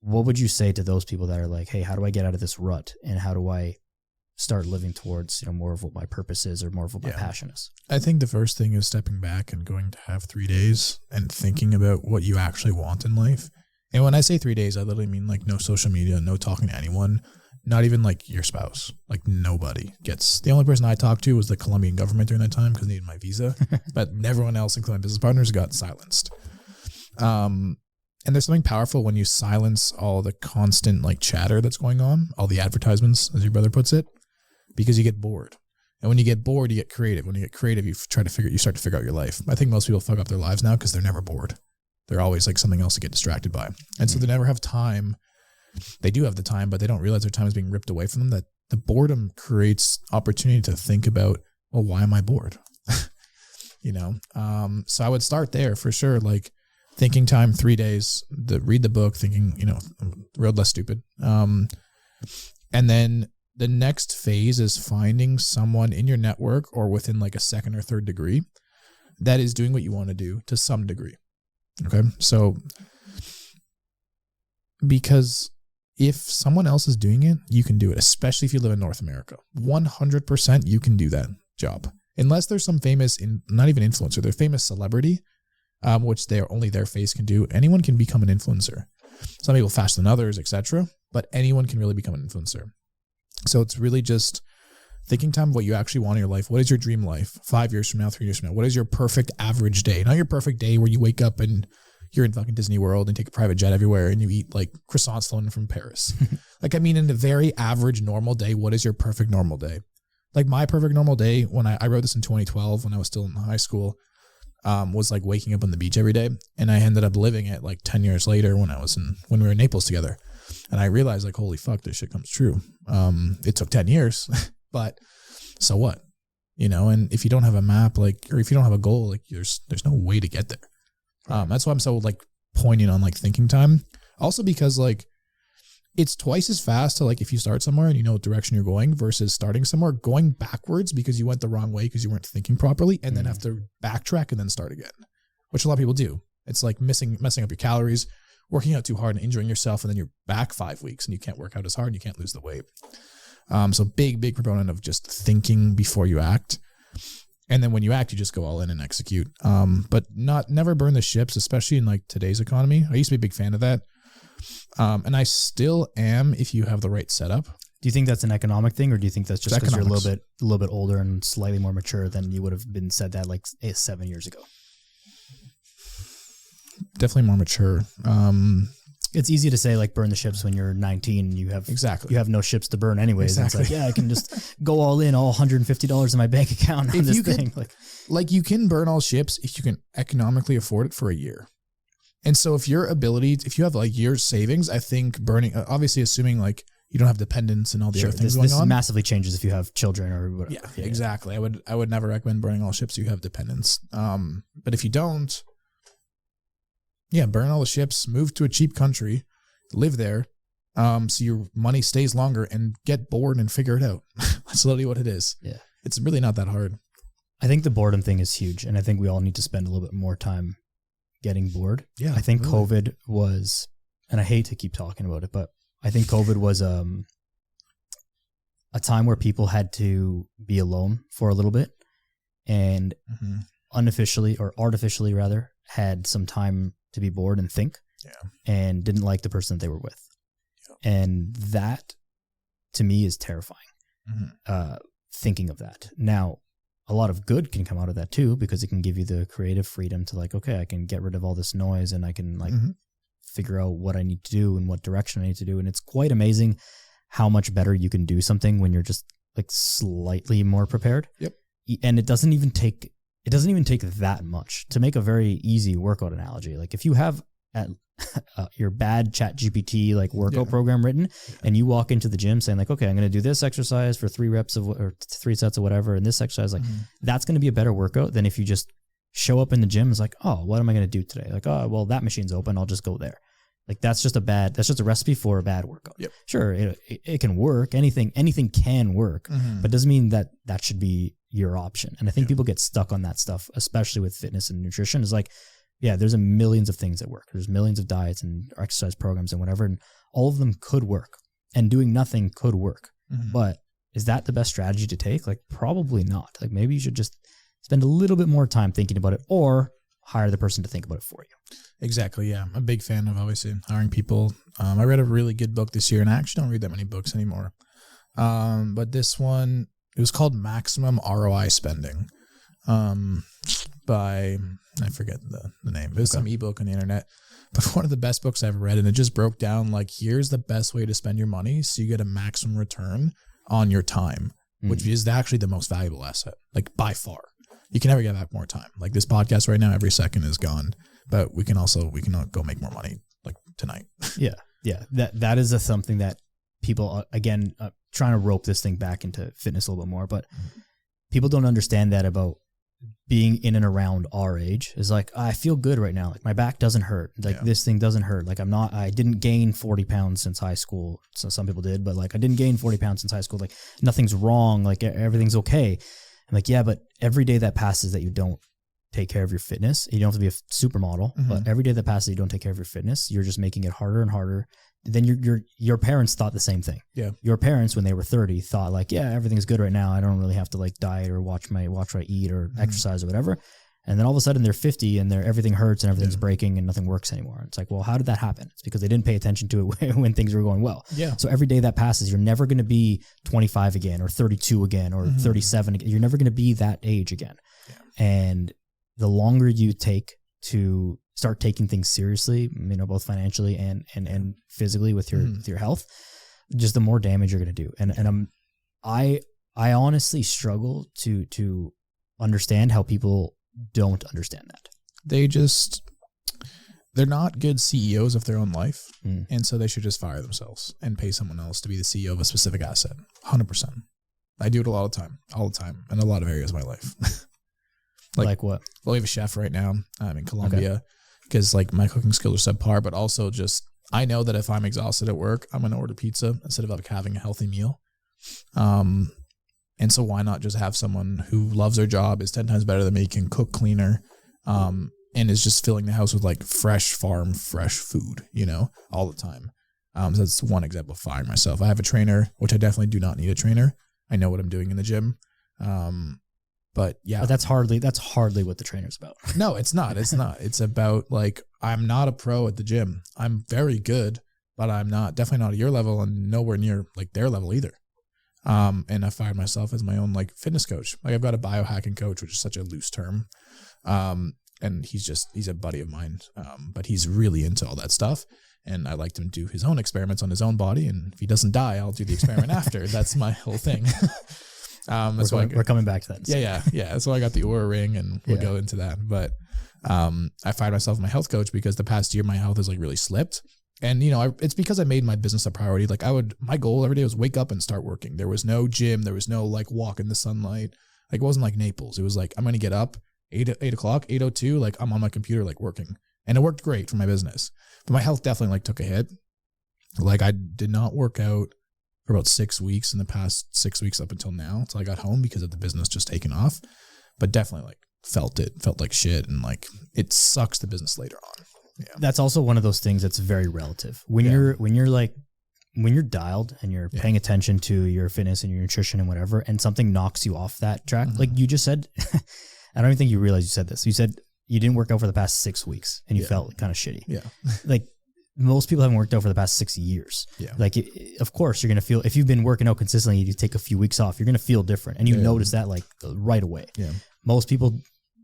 What would you say to those people that are like, hey, how do I get out of this rut? And how do I start living towards, more of what my purpose is or more of what my passion is? I think the first thing is stepping back and going to have 3 days and thinking about what you actually want in life. And when I say 3 days, I literally mean like no social media, no talking to anyone, not even like your spouse. Like nobody gets. The only person I talked to was the Colombian government during that time because they needed my visa, but everyone else, including my business partners, got silenced. And there's something powerful when you silence all the constant like chatter that's going on, all the advertisements, as your brother puts it, because you get bored. And when you get bored, you get creative. When you get creative, you start to figure out your life. I think most people fuck up their lives now because they're never bored. They're always like something else to get distracted by. And so they never have time. They do have the time, but they don't realize their time is being ripped away from them. That the boredom creates opportunity to think about, well, why am I bored? So I would start there for sure. Like thinking time, 3 days, read the book, thinking, Road Less Stupid. And then the next phase is finding someone in your network or within like a second or third degree that is doing what you want to do to some degree. Okay. So because if someone else is doing it, you can do it, especially if you live in North America. 100% you can do that job. Unless there's some famous, not even influencer, they're famous celebrity, which only their face can do. Anyone can become an influencer. Some people faster than others, etc. But anyone can really become an influencer. So it's really just thinking time of what you actually want in your life. What is your dream life 5 years from now, 3 years from now? What is your perfect average day? Not your perfect day where you wake up and you're in fucking Disney World and take a private jet everywhere and you eat like croissants flown from Paris. In a very average normal day, what is your perfect normal day? Like my perfect normal day, when I wrote this in 2012 when I was still in high school, was like waking up on the beach every day. And I ended up living it like 10 years later when we were in Naples together. And I realized like, holy fuck, this shit comes true. It took 10 years, but so what? And if you don't have a map, or if you don't have a goal, there's no way to get there. That's why I'm so pointing on thinking time. Also because it's twice as fast to if you start somewhere and you know what direction you're going versus starting somewhere, going backwards because you went the wrong way because you weren't thinking properly and then have to backtrack and then start again, which a lot of people do. It's like messing up your calories, working out too hard and injuring yourself, and then you're back 5 weeks and you can't work out as hard and you can't lose the weight. So big proponent of just thinking before you act. And then when you act, you just go all in and execute. But never burn the ships, especially in today's economy. I used to be a big fan of that. And I still am if you have the right setup. Do you think that's an economic thing, or do you think that's just because you're a little bit older and slightly more mature than you would have been said that like 7 years ago? Definitely more mature. It's easy to say like burn the ships when you're 19 and you have no ships to burn anyways. Exactly. It's like, yeah, I can just go all in, all $150 in my bank account on this thing. Like you can burn all ships if you can economically afford it for a year. And so if you have like year's savings, I think burning, obviously assuming like you don't have dependents and all the other things going on. This massively changes if you have children or whatever. Yeah, exactly. I would never recommend burning all ships if you have dependents. But if you don't, burn all the ships, move to a cheap country, live there, so your money stays longer, and get bored and figure it out. That's literally what it is. Yeah. It's really not that hard. I think the boredom thing is huge, and I think we all need to spend a little bit more time getting bored. Yeah. I think really. COVID was, and I hate to keep talking about it, but I think COVID was a time where people had to be alone for a little bit, and unofficially or artificially rather had some time to be bored and think, and didn't like the person that they were with. Yeah. And that to me is terrifying. Thinking of that. Now, a lot of good can come out of that too, because it can give you the creative freedom to like, okay, I can get rid of all this noise and I can like figure out what I need to do and what direction I need to do. And it's quite amazing how much better you can do something when you're just like slightly more prepared. Yep. And it doesn't even take that much to make a very easy workout analogy. Like if you have your bad ChatGPT like workout program written and you walk into the gym saying like, okay, I'm going to do this exercise for 3 reps or 3 sets of whatever. And this exercise, like that's going to be a better workout than if you just show up in the gym. It's like, oh, what am I going to do today? Like, oh, well, that machine's open. I'll just go there. Like that's just a recipe for a bad workout. Yep. Sure. It can work. Anything can work, but it doesn't mean that should be your option. And I think people get stuck on that stuff, especially with fitness and nutrition. It's like, there's a millions of things that work. There's millions of diets and exercise programs and whatever, and all of them could work, and doing nothing could work. But is that the best strategy to take? Like probably not. Like maybe you should just spend a little bit more time thinking about it, or hire the person to think about it for you. Exactly. Yeah. I'm a big fan of obviously hiring people. I read a really good book this year, and I actually don't read that many books anymore. But this one, it was called Maximum ROI Spending. By, I forget the name. It was some ebook on the internet, but one of the best books I've read, and it just broke down like, here's the best way to spend your money so you get a maximum return on your time, which is actually the most valuable asset, like by far. You can never get back more time. Like this podcast right now, every second is gone, but we can go make more money like tonight. Yeah. That is something that people, again, trying to rope this thing back into fitness a little bit more, but people don't understand that about being in and around our age. Is like, I feel good right now. Like my back doesn't hurt. Like this thing doesn't hurt. Like I didn't gain 40 pounds since high school. So some people did, but like I didn't gain 40 pounds since high school. Like nothing's wrong. Like everything's okay. I'm like, yeah, but every day that passes that you don't take care of your fitness, you don't have to be a supermodel, but every day that passes you don't take care of your fitness, you're just making it harder and harder. Then your parents thought the same thing. Yeah. Your parents, when they were 30, thought like, yeah, everything's good right now. I don't really have to like diet or watch what I eat or exercise or whatever. And then all of a sudden they're 50 and everything hurts and everything's breaking and nothing works anymore. It's like, well, how did that happen? It's because they didn't pay attention to it when things were going well. Yeah. So every day that passes, you're never going to be 25 again or 32 again or 37 again. You're never going to be that age again. Yeah. And the longer you take to start taking things seriously, both financially and physically with your health, just the more damage you're going to do. And I honestly struggle to understand how people don't understand that. They're not good CEOs of their own life. And so they should just fire themselves and pay someone else to be the CEO of a specific asset. 100%. I do it all the time in a lot of areas of my life. Like what? Well, we have a chef right now in Colombia because like my cooking skills are subpar, but also just I know that if I'm exhausted at work, I'm going to order pizza instead of like having a healthy meal. And so why not just have someone who loves their job, is 10 times better than me, can cook cleaner, and is just filling the house with like fresh food, all the time. So that's one example of firing myself. I have a trainer, which I definitely do not need a trainer. I know what I'm doing in the gym. But yeah, but that's hardly what the trainer's about. No, it's not. It's not. It's about like, I'm not a pro at the gym. I'm very good, but I'm definitely not at your level and nowhere near like their level either. And I fired myself as my own like fitness coach. Like I've got a biohacking coach, which is such a loose term. And he's a buddy of mine. But he's really into all that stuff. And I liked him do his own experiments on his own body. And if he doesn't die, I'll do the experiment after. That's my whole thing. We're coming back to that. Yeah. That's why I got the Oura ring, and we'll go into that. But I fired myself my health coach because the past year my health has like really slipped. And, you know, it's because I made my business a priority. Like my goal every day was wake up and start working. There was no gym. There was no like walk in the sunlight. Like it wasn't like Naples. It was like, I'm going to get up 8 o'clock, 8:02. Like I'm on my computer, like working, and it worked great for my business. But my health definitely like took a hit. Like I did not work out for about 6 weeks in the past 6 weeks up until now, until I got home because of the business just taking off. But definitely like felt like shit. And like it sucks the business later on. Yeah. That's also one of those things that's very relative. When you're dialed and you're paying attention to your fitness and your nutrition and whatever, and something knocks you off that track, like you just said, I don't even think you realized you said this. You said you didn't work out for the past 6 weeks and you felt kind of shitty. Yeah. Like most people haven't worked out for the past 6 years. Yeah. Like, of course you're going to feel, if you've been working out consistently, you take a few weeks off, you're going to feel different. And you notice that like right away. Yeah. Most people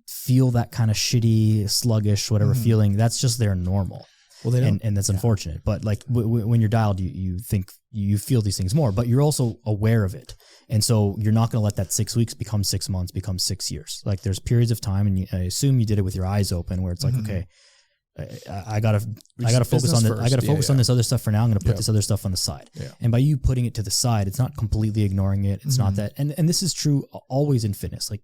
feel that kind of shitty, sluggish, whatever feeling. That's just their normal. Well, they don't, and that's unfortunate. But like when you're dialed, you think you feel these things more, but you're also aware of it. And so you're not going to let that 6 weeks become 6 months, become 6 years. Like there's periods of time, and I assume you did it with your eyes open, where it's like, okay, I gotta focus on I gotta focus on this other stuff for now. I'm gonna put this other stuff on the side. Yeah. And by you putting it to the side, it's not completely ignoring it. It's not that, and this is true always in fitness. Like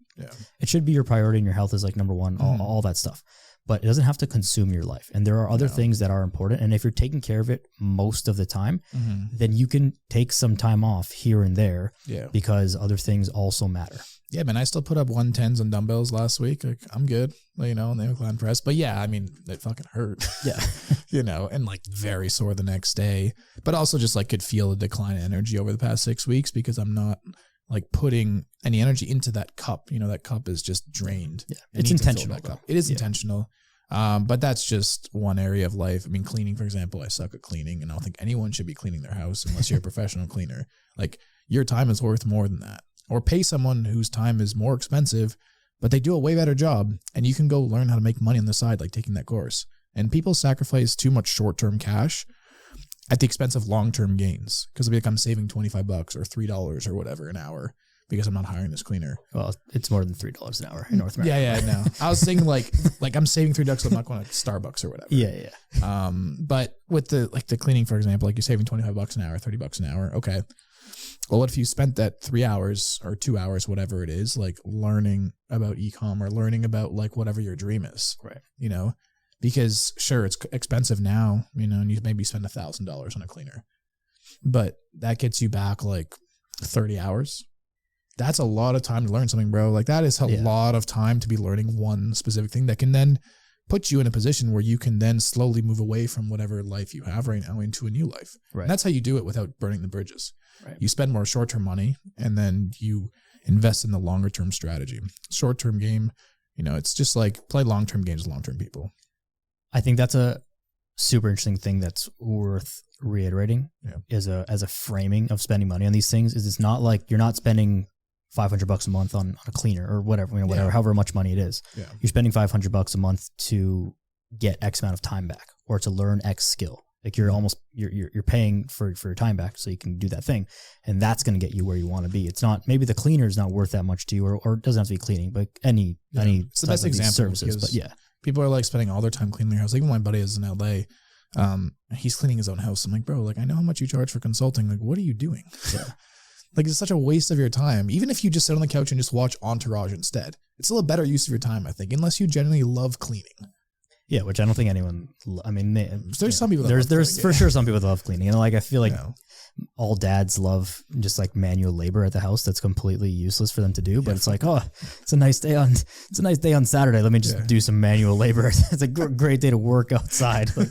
it should be your priority, and your health is like number one, all that stuff. But it doesn't have to consume your life. And there are other things that are important. And if you're taking care of it most of the time, then you can take some time off here and there because other things also matter. Yeah, man, I still put up 110s on dumbbells last week. Like, I'm good, you know, and the incline press. But yeah, I mean, it fucking hurt. Yeah. You know, and like very sore the next day. But also just like could feel a decline in energy over the past 6 weeks because I'm not like putting any energy into that cup. You know, that cup is just drained. Yeah, it's intentional. It is intentional. But that's just one area of life. I mean, cleaning, for example, I suck at cleaning, and I don't think anyone should be cleaning their house unless you're a professional cleaner. Like your time is worth more than that. Or pay someone whose time is more expensive, but they do a way better job, and you can go learn how to make money on the side, like taking that course. And people sacrifice too much short-term cash at the expense of long-term gains, because like I'm saving $25 or $3 or whatever an hour because I'm not hiring this cleaner. Well, it's more than $3 an hour in North America. Yeah, no. I was saying like I'm saving $3, so I'm not going to Starbucks or whatever. Yeah. But with the cleaning, for example, like you're saving $25 an hour, $30 an hour. Okay. Well, what if you spent that 3 hours or 2 hours, whatever it is, like learning about e-com or learning about like whatever your dream is, right? You know, because sure, it's expensive now, you know, and you maybe spend $1,000 on a cleaner, but that gets you back like 30 hours. That's a lot of time to learn something, bro. Like that is a lot of time to be learning one specific thing that can then put you in a position where you can then slowly move away from whatever life you have right now into a new life. Right. And that's how you do it without burning the bridges. Right. You spend more short-term money and then you invest in the longer-term strategy. Short-term game, you know, it's just like play long-term games with long-term people. I think that's a super interesting thing that's worth reiterating as a framing of spending money on these things. Is it's not like you're not spending $500 a month on a cleaner or whatever, you know, whatever, however much money it is. Yeah. You're spending $500 a month to get X amount of time back or to learn X skill. Like you're paying for your time back so you can do that thing. And that's going to get you where you want to be. It's not, maybe the cleaner is not worth that much to you or it doesn't have to be cleaning, but any it's the best example services. But yeah, people are like spending all their time cleaning their house. Like even my buddy is in LA. He's cleaning his own house. I'm like, bro, like I know how much you charge for consulting. Like, what are you doing? Yeah. Like it's such a waste of your time. Even if you just sit on the couch and just watch Entourage instead, it's still a better use of your time, I think, unless you genuinely love cleaning. Yeah, which I don't think anyone. I mean, there's some people. There's for sure some people that love cleaning, and like I feel like all dads love just like manual labor at the house. That's completely useless for them to do. But it's like, oh, it's a nice day on Saturday. Let me just do some manual labor. It's a great day to work outside. Like,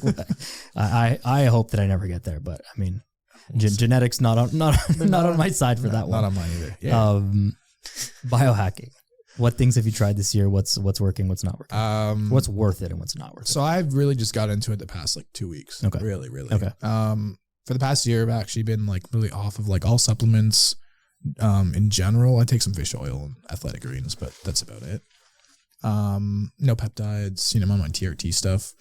I hope that I never get there, but I mean. Genetics not on my side for that one. Not on mine either. Yeah. Biohacking. What things have you tried this year? What's working? What's not working? What's worth it and what's not worth it? So I've really just got into it the past like 2 weeks. Okay. Really. Okay. For the past year, I've actually been like really off of like all supplements. In general, I take some fish oil and athletic greens, but that's about it. No peptides, I'm on my TRT stuff.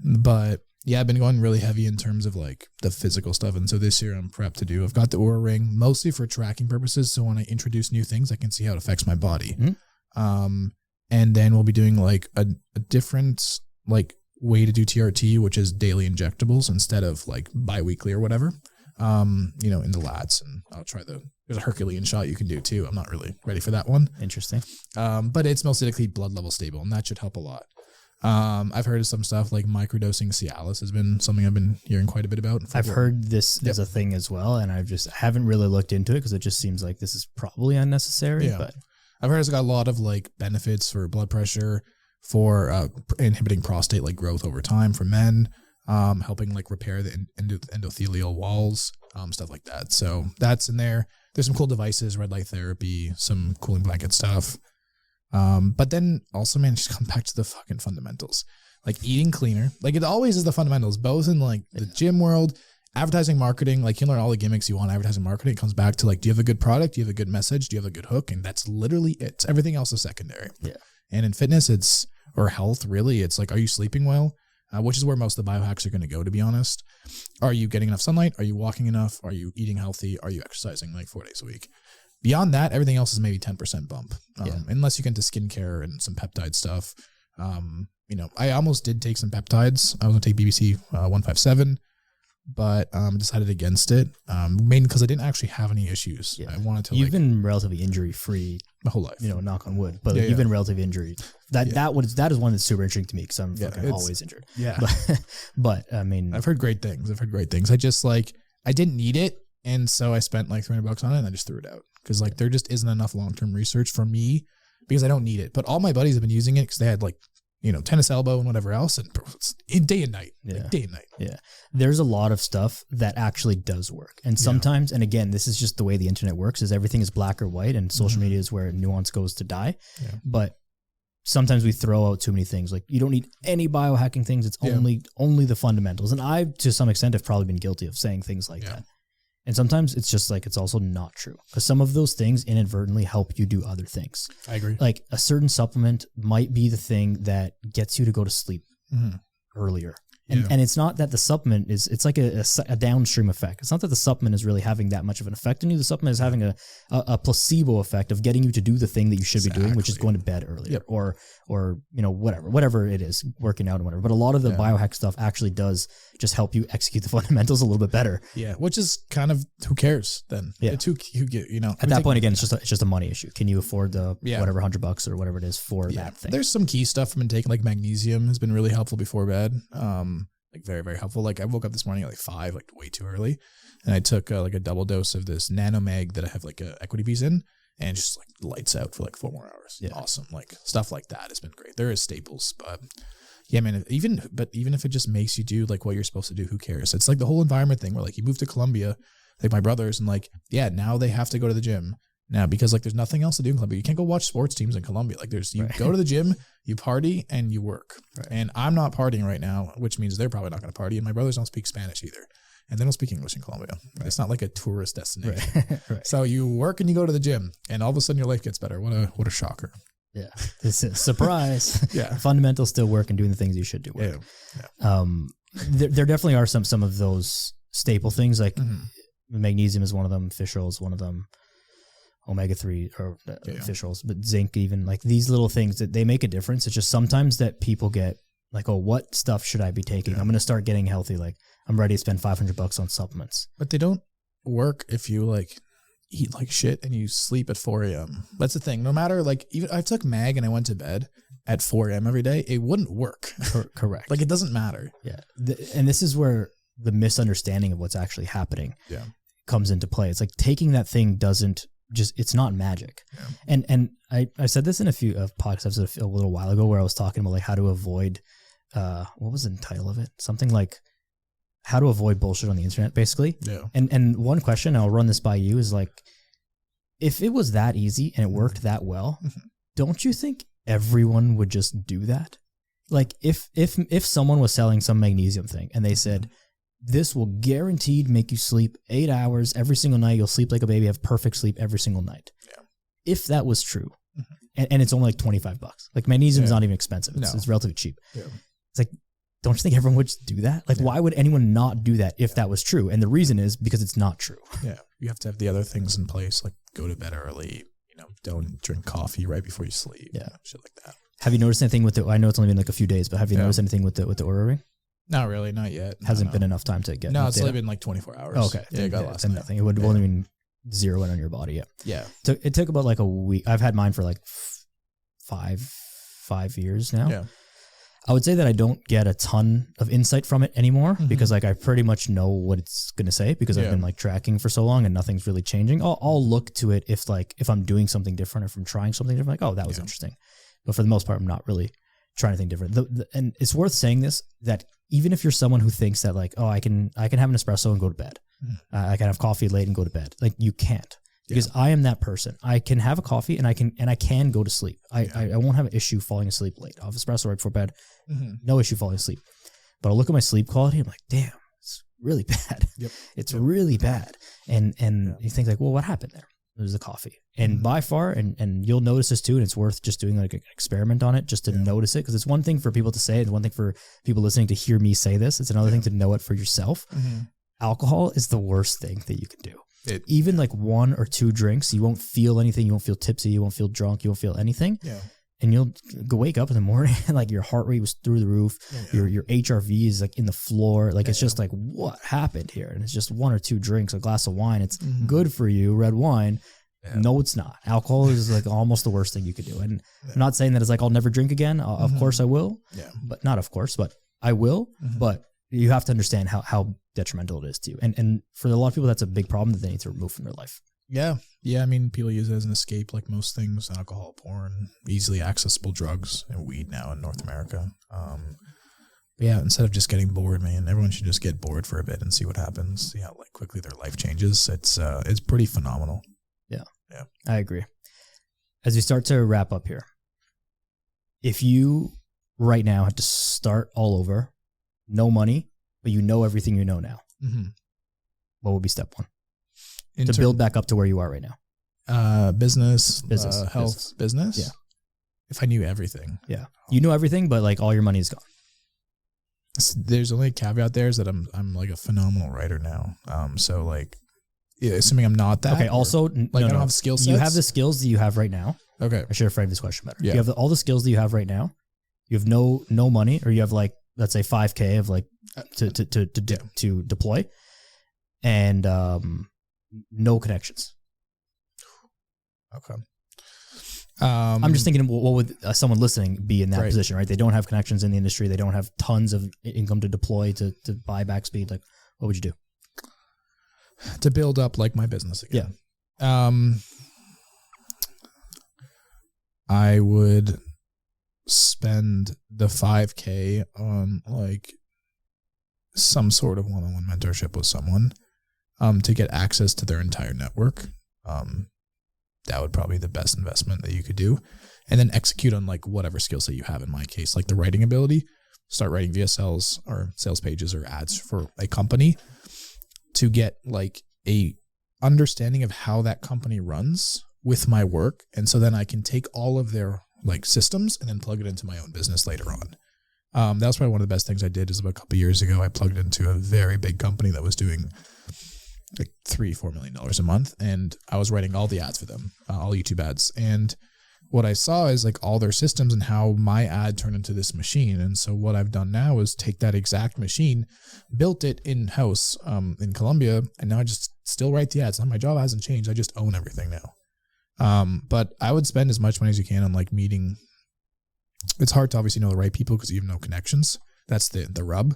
But yeah, I've been going really heavy in terms of like the physical stuff. And so this year I'm prepped to do, I've got the Oura Ring mostly for tracking purposes. So when I introduce new things, I can see how it affects my body. Mm-hmm. And then we'll be doing like a different like way to do TRT, which is daily injectables instead of like biweekly or whatever. In the lats, and I'll try there's a Herculean shot you can do too. I'm not really ready for that one. Interesting. But it's mostly to keep blood level stable, and that should help a lot. I've heard of some stuff like microdosing Cialis has been something I've been hearing quite a bit about. I've heard this as a thing as well, and I haven't really looked into it because it just seems like this is probably unnecessary. Yeah. But I've heard it's got a lot of like benefits for blood pressure, for inhibiting prostate like growth over time for men. Helping like repair the endothelial walls, stuff like that. So that's in there. There's some cool devices, red light therapy, some cooling blanket stuff. But then also, man, just come back to the fucking fundamentals, like eating cleaner. Like it always is the fundamentals, both in like the gym world, advertising, marketing. Like you learn all the gimmicks you want. Advertising, marketing. It comes back to like, do you have a good product? Do you have a good message? Do you have a good hook? And that's literally it. Everything else is secondary. Yeah. And in fitness, or health, really, it's like, are you sleeping well? Which is where most of the biohacks are going to go, to be honest. Are you getting enough sunlight? Are you walking enough? Are you eating healthy? Are you exercising like 4 days a week? Beyond that, everything else is maybe 10% bump. Unless you get into skincare and some peptide stuff. I almost did take some peptides. I was going to take BBC 157, but decided against it. Mainly because I didn't actually have any issues. Yeah. I wanted to. You've been relatively injury free my whole life. Knock on wood, but you've been relatively injury. That is one that's super interesting to me because I'm fucking always injured. Yeah. But I mean, I've heard great things. I just I didn't need it. And so I spent like $300 on it and I just threw it out because like there just isn't enough long-term research for me because I don't need it. But all my buddies have been using it because they had like, tennis elbow and whatever else, and day and night, day and night. Yeah. There's a lot of stuff that actually does work. And sometimes, and again, this is just the way the internet works, is everything is black or white, and social media is where nuance goes to die. Yeah. But sometimes we throw out too many things. Like you don't need any biohacking things. It's only the fundamentals. And I, to some extent, have probably been guilty of saying things like that. And sometimes it's just like, it's also not true because some of those things inadvertently help you do other things. I agree. Like a certain supplement might be the thing that gets you to go to sleep earlier. And it's not that the supplement it's like a downstream effect. It's not that the supplement is really having that much of an effect on you. The supplement is having a placebo effect of getting you to do the thing that you should be doing, which is going to bed earlier or whatever it is, working out and whatever. But a lot of the biohack stuff actually does just help you execute the fundamentals a little bit better. Yeah. Which is kind of, who cares then? Yeah. It's who at that point, again, it's just a money issue. Can you afford the whatever $100 or whatever it is for that thing? There's some key stuff I've been taking, like magnesium has been really helpful before bed. Like very, very helpful. Like I woke up this morning at like 5, like way too early. And I took like a double dose of this nanomag that I have like a equity piece in and just like lights out for like 4 more hours. Yeah. Awesome. Like stuff like that has been great. There is staples, but yeah, man, even if it just makes you do like what you're supposed to do, who cares? It's like the whole environment thing where like you move to Colombia, like my brothers, and like, now they have to go to the gym. Now, because like there's nothing else to do in Colombia. You can't go watch sports teams in Colombia. Like you go to the gym, you party, and you work. Right. And I'm not partying right now, which means they're probably not going to party. And my brothers don't speak Spanish either. And they don't speak English in Colombia. Right. It's not like a tourist destination. Right. So you work and you go to the gym, and all of a sudden your life gets better. What a shocker. Yeah. This is surprise. Fundamentals still work and doing the things you should do work. Yeah. There definitely are some of those staple things, like magnesium is one of them, fish oil is one of them. Omega-3 or fish oils, but zinc, even like these little things that they make a difference. It's just sometimes that people get like, oh, what stuff should I be taking? I'm going to start getting healthy. Like I'm ready to spend $500 on supplements. But they don't work if you like eat like shit and you sleep at 4 a.m. That's the thing. No matter like, even I took mag and I went to bed at 4 a.m. every day, it wouldn't work. Correct. Like it doesn't matter. Yeah. And this is where the misunderstanding of what's actually happening comes into play. It's like taking that thing it's not magic. Yeah. And I said this in a few podcasts a little while ago where I was talking about like how to avoid, what was the title of it? Something like how to avoid bullshit on the internet, basically. Yeah. And one question, I'll run this by you, is like, if it was that easy and it worked that well, don't you think everyone would just do that? Like if someone was selling some magnesium thing and they said, this will guaranteed make you sleep 8 hours every single night. You'll sleep like a baby, have perfect sleep every single night. Yeah. If that was true, and it's only like $25, like magnesium is not even expensive. It's relatively cheap. Yeah. It's like, don't you think everyone would just do that? Like, why would anyone not do that if that was true? And the reason is because it's not true. Yeah. You have to have the other things in place, like go to bed early, don't drink coffee right before you sleep. Yeah. Shit like that. Have you noticed anything with I know it's only been like a few days, but have you noticed anything with the Oura ring? Not really, not yet. Hasn't been enough time to get. No, it's only been like 24 hours. Oh, okay. Yeah, got last night. Nothing. It would only been 0 in on your body. Yeah. Yeah. It took about like a week. I've had mine for like 5 years now. Yeah. I would say that I don't get a ton of insight from it anymore because like I pretty much know what it's going to say because I've been like tracking for so long and nothing's really changing. I'll look to it if I'm doing something different or if I'm trying something different, like, oh, that was interesting. But for the most part, I'm not really trying anything different. And it's worth saying this, that even if you're someone who thinks that like, oh, I can have an espresso and go to bed. I can have coffee late and go to bed. Like you can't. Because I am that person. I can have a coffee and I can go to sleep. I won't have an issue falling asleep late. I'll have espresso right before bed. No issue falling asleep. But I'll look at my sleep quality. I'm like, damn, it's really bad. It's really bad. And you think like, well, what happened there? There's the coffee. And by far, and you'll notice this too, and it's worth just doing like an experiment on it just to notice it. Because it's one thing for people to say, it's one thing for people listening to hear me say this. It's another thing to know it for yourself. Alcohol is the worst thing that you can do. Even like 1 or 2 drinks, you won't feel anything. You won't feel tipsy. You won't feel drunk. You won't feel anything. Yeah. And you'll go wake up in the morning and like your heart rate was through the roof. Your HRV is like in the floor. Like it's just like, what happened here? And it's just 1 or 2 drinks, a glass of wine. It's good for you, red wine. Yeah. No, it's not. Alcohol is like almost the worst thing you could do. And I'm not saying that it's like, I'll never drink again. Of course I will. Yeah. But not of course, but I will. But you have to understand how detrimental it is to you. And for a lot of people, that's a big problem that they need to remove from their life. Yeah. Yeah. I mean, people use it as an escape, like most things, alcohol, porn, easily accessible drugs, and weed now in North America. But yeah, instead of just getting bored, man, everyone should just get bored for a bit and see what happens. See how like quickly their life changes. It's pretty phenomenal. Yeah. Yeah. I agree. As we start to wrap up here, if you right now had to start all over, no money, but you know everything you know now, what would be step 1 to build back up to where you are right now? Business, health, business. Yeah. If I knew everything. Yeah. You know everything, but like all your money is gone. There's only a caveat there is that I'm like a phenomenal writer now. So like, assuming I'm not that. Okay. Also, I don't have skill sets. You have the skills that you have right now. Okay. I should have framed this question better. Yeah. You have all the skills that you have right now. You have no money, or you have like, let's say $5,000 of like to deploy, and no connections. Okay. I'm just thinking, what would someone listening be in that position, right? They don't have connections in the industry. They don't have tons of income to deploy to buy back speed. Like, what would you do to build up like my business again? Yeah. I would spend the $5,000 on like some sort of one-on-one mentorship with someone to get access to their entire network. That would probably be the best investment that you could do. And then execute on like whatever skill set you have. In my case, like the writing ability, start writing VSLs or sales pages or ads for a company to get like a understanding of how that company runs with my work. And so then I can take all of their like systems and then plug it into my own business later on. That was probably one of the best things I did. Is about a couple of years ago, I plugged into a very big company that was doing like $3-4 million a month. And I was writing all the ads for them, all YouTube ads. And what I saw is like all their systems and how my ad turned into this machine. And so what I've done now is take that exact machine, built it in-house in Colombia, and now I just still write the ads. My job hasn't changed. I just own everything now. But I would spend as much money as you can on like meeting. It's hard to obviously know the right people because you have no connections. That's the rub.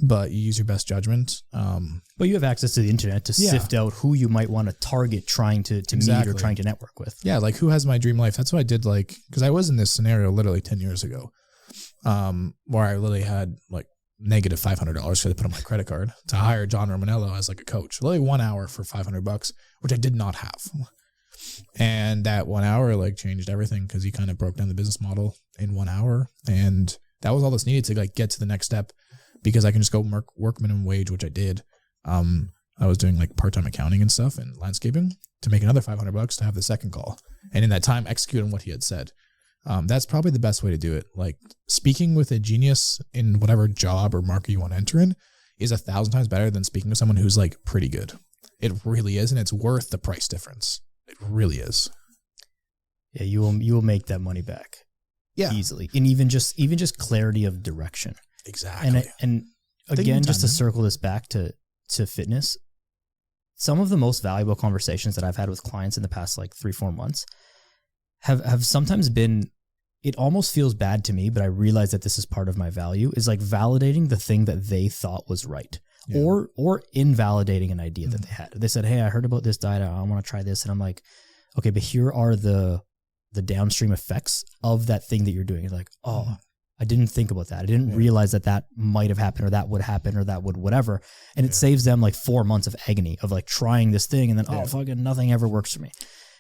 But you use your best judgment. But you have access to the internet to sift out who you might want to target trying to meet or trying to network with. Yeah, like who has my dream life? That's what I did. Like, because I was in this scenario literally 10 years ago, where I literally had like negative $500 because I put on my credit card to hire John Romanello as like a coach. Literally 1 hour for $500, which I did not have. And that 1 hour like changed everything because he kind of broke down the business model in 1 hour. And that was all that's needed to like get to the next step, because I can just go work minimum wage, which I did. I was doing like part-time accounting and stuff and landscaping to make another $500 to have the second call. And in that time, execute on what he had said. That's probably the best way to do it. Like speaking with a genius in whatever job or market you want to enter in is 1,000 times better than speaking with someone who's like pretty good. It really is. And it's worth the price difference. It really is. Yeah. You will make that money back. Yeah. Easily. And even just clarity of direction. Exactly. And again, just to circle this back to fitness, some of the most valuable conversations that I've had with clients in the past like 3-4 months have sometimes been, it almost feels bad to me, but I realize that this is part of my value, is like validating the thing that they thought was right. Yeah. Or invalidating an idea that they had. They said, hey, I heard about this diet. I want to try this. And I'm like, okay, but here are the downstream effects of that thing that you're doing. You're like, oh, I didn't think about that. I didn't realize that might have happened, or that would happen, or that would whatever. And it saves them like 4 months of agony of like trying this thing. And then, fucking nothing ever works for me.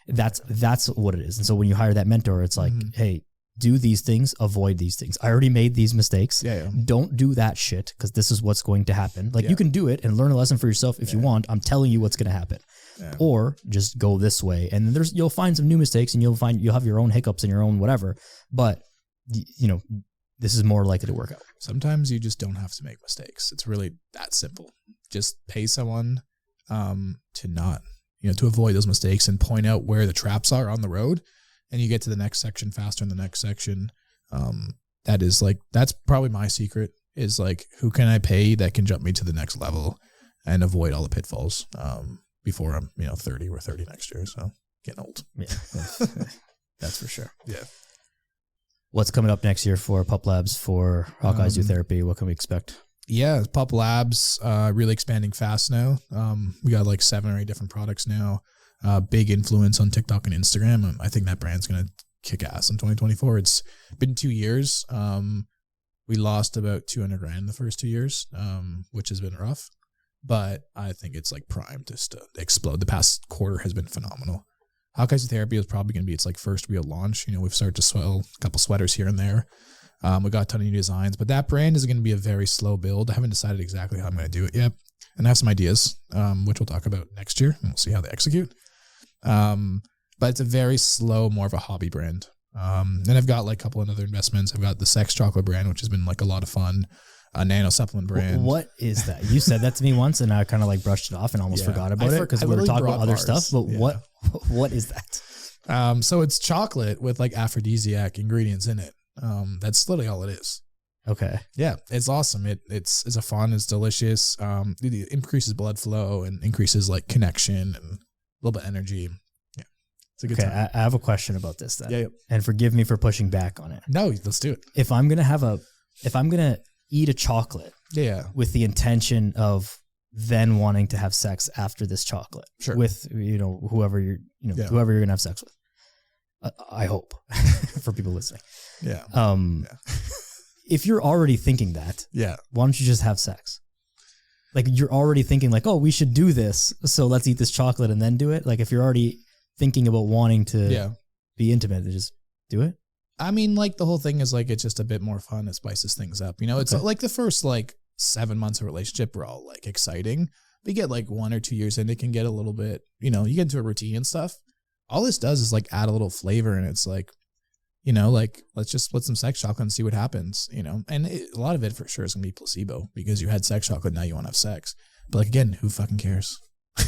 That's what it is. And so when you hire that mentor, it's like, hey, do these things, avoid these things. I already made these mistakes. Don't do that shit, because this is what's going to happen. Like you can do it and learn a lesson for yourself if you want. I'm telling you what's going to happen. Or just go this way, and then you'll find some new mistakes, and you'll have your own hiccups and your own whatever. But this is more likely to work out. Sometimes you just don't have to make mistakes. It's really that simple. Just pay someone to not, to avoid those mistakes and point out where the traps are on the road, and you get to the next section faster in the next section. That's probably my secret, is like, who can I pay that can jump me to the next level and avoid all the pitfalls before I'm 30 or 30 next year. So getting old. Yeah, that's for sure. Yeah. What's coming up next year for Pup Labs, for Hawkeyes Do Therapy? What can we expect? Yeah, Pup Labs really expanding fast now. We got like 7 or 8 different products now. Big influence on TikTok and Instagram. I think that brand's going to kick ass in 2024. It's been 2 years. We lost about $200,000 the first 2 years, which has been rough. But I think it's like primed just to explode. The past quarter has been phenomenal. Hawkeyes Therapy is probably going to be its like first real launch. We've started to swell a couple sweaters here and there. We got a ton of new designs, but that brand is going to be a very slow build. I haven't decided exactly how I'm going to do it yet. And I have some ideas, which we'll talk about next year, and we'll see how they execute. But it's a very slow, more of a hobby brand. And I've got like a couple of other investments. I've got the sex chocolate brand, which has been like a lot of fun. A nano supplement brand. What is that? You said that to me once, and I kind of like brushed it off and almost forgot about it because we were talking about other stuff. But what is that? So it's chocolate with like aphrodisiac ingredients in it. That's literally all it is. Okay. Yeah, it's awesome. It's a fun. It's delicious. It increases blood flow and increases like connection and a little bit of energy. Yeah, it's a good time. I have a question about this then. Yeah. And forgive me for pushing back on it. No, let's do it. If I'm gonna eat a chocolate, with the intention of then wanting to have sex after this chocolate, with whoever whoever you're gonna have sex with. I hope for people listening. Yeah. If you're already thinking that, why don't you just have sex? Like you're already thinking like, oh, we should do this, so let's eat this chocolate and then do it. Like if you're already thinking about wanting to be intimate, just do it. I mean, like the whole thing is like, it's just a bit more fun. It spices things up. It's like the first like 7 months of relationship are all like exciting. But you get like 1 or 2 years in, it can get a little bit, you get into a routine and stuff. All this does is like add a little flavor, and it's like, like let's just split some sex chocolate and see what happens, and a lot of it for sure is going to be placebo because you had sex chocolate. Now you want to have sex. But like, again, who fucking cares?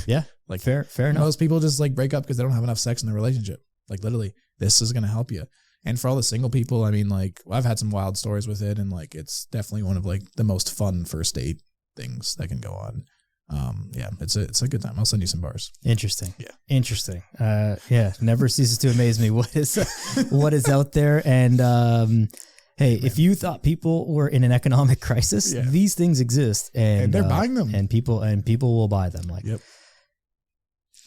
Yeah. Like fair enough. Most people just like break up because they don't have enough sex in their relationship. Like literally, this is going to help you. And for all the single people, I mean, like I've had some wild stories with it, and like it's definitely one of like the most fun first date things that can go on. It's a good time. I'll send you some bars. Interesting. Yeah. Interesting. Never ceases to amaze me what is out there. And hey, if you thought people were in an economic crisis, these things exist, and they're buying them, and people will buy them. Like,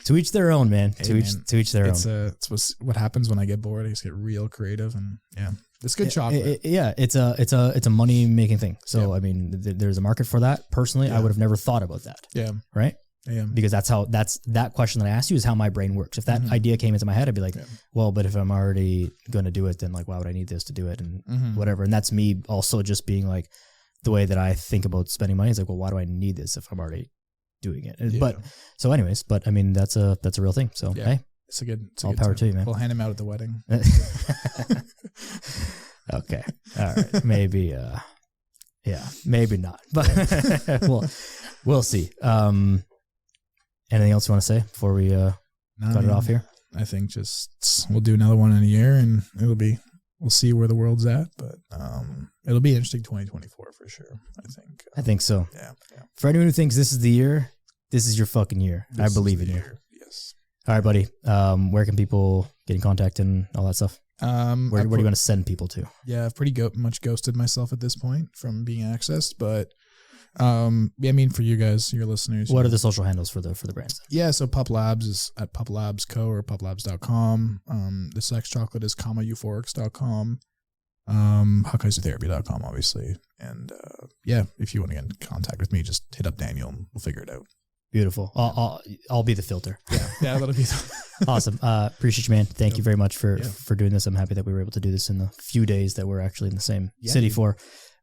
to each their own, man. Hey, to each their own. It's what happens when I get bored. I just get real creative, and it's good chocolate. It's a money making thing. So I mean, there's a market for that. Personally, I would have never thought about that. Yeah. Right. Yeah. Because that question that I asked you is how my brain works. If that idea came into my head, I'd be like, well, but if I'm already going to do it, then like, why would I need this to do it? And whatever. And that's me also just being like, the way that I think about spending money is like, well, why do I need this if I'm already doing it? Yeah. But so anyways, I mean, that's a real thing. So, hey, it's all power to you, man. We'll hand him out at the wedding. Okay. All right. Maybe, maybe not, but we'll see. Anything else you want to say before we cut it off here? I think we'll do another one in a year and we'll see where the world's at, but it'll be interesting 2024 for sure. I think so. Yeah. For anyone who thinks this is the year, this is your fucking year. I believe in you. Yes. All right, buddy. Where can people get in contact and all that stuff? Where do you want to send people to? Yeah, I've pretty much ghosted myself at this point from being accessed, but I mean, for you guys, your listeners. What are the social handles for the brands? Yeah, so Pup Labs is at puplabsco or puplabs.com. The Sex Chocolate is euphorics.com. Hawkeye'sTherapy.com, obviously. And if you want to get in contact with me, just hit up Daniel and we'll figure it out. Beautiful. I'll be the filter. Yeah, that'll be awesome. Appreciate you, man. Thank you very much for doing this. I'm happy that we were able to do this in the few days that we're actually in the same city for.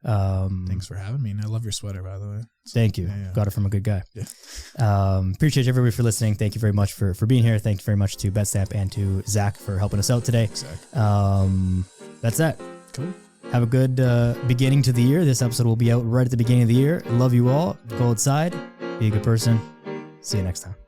Thanks for having me. And I love your sweater, by the way. Thank you. Yeah. Got it from a good guy. Yeah. Appreciate everybody for listening. Thank you very much for being here. Thank you very much to Betstamp and to Zach for helping us out today. Exactly. That's that. Cool. Have a good beginning to the year. This episode will be out right at the beginning of the year. Love you all. Go outside. Be a good person. See you next time.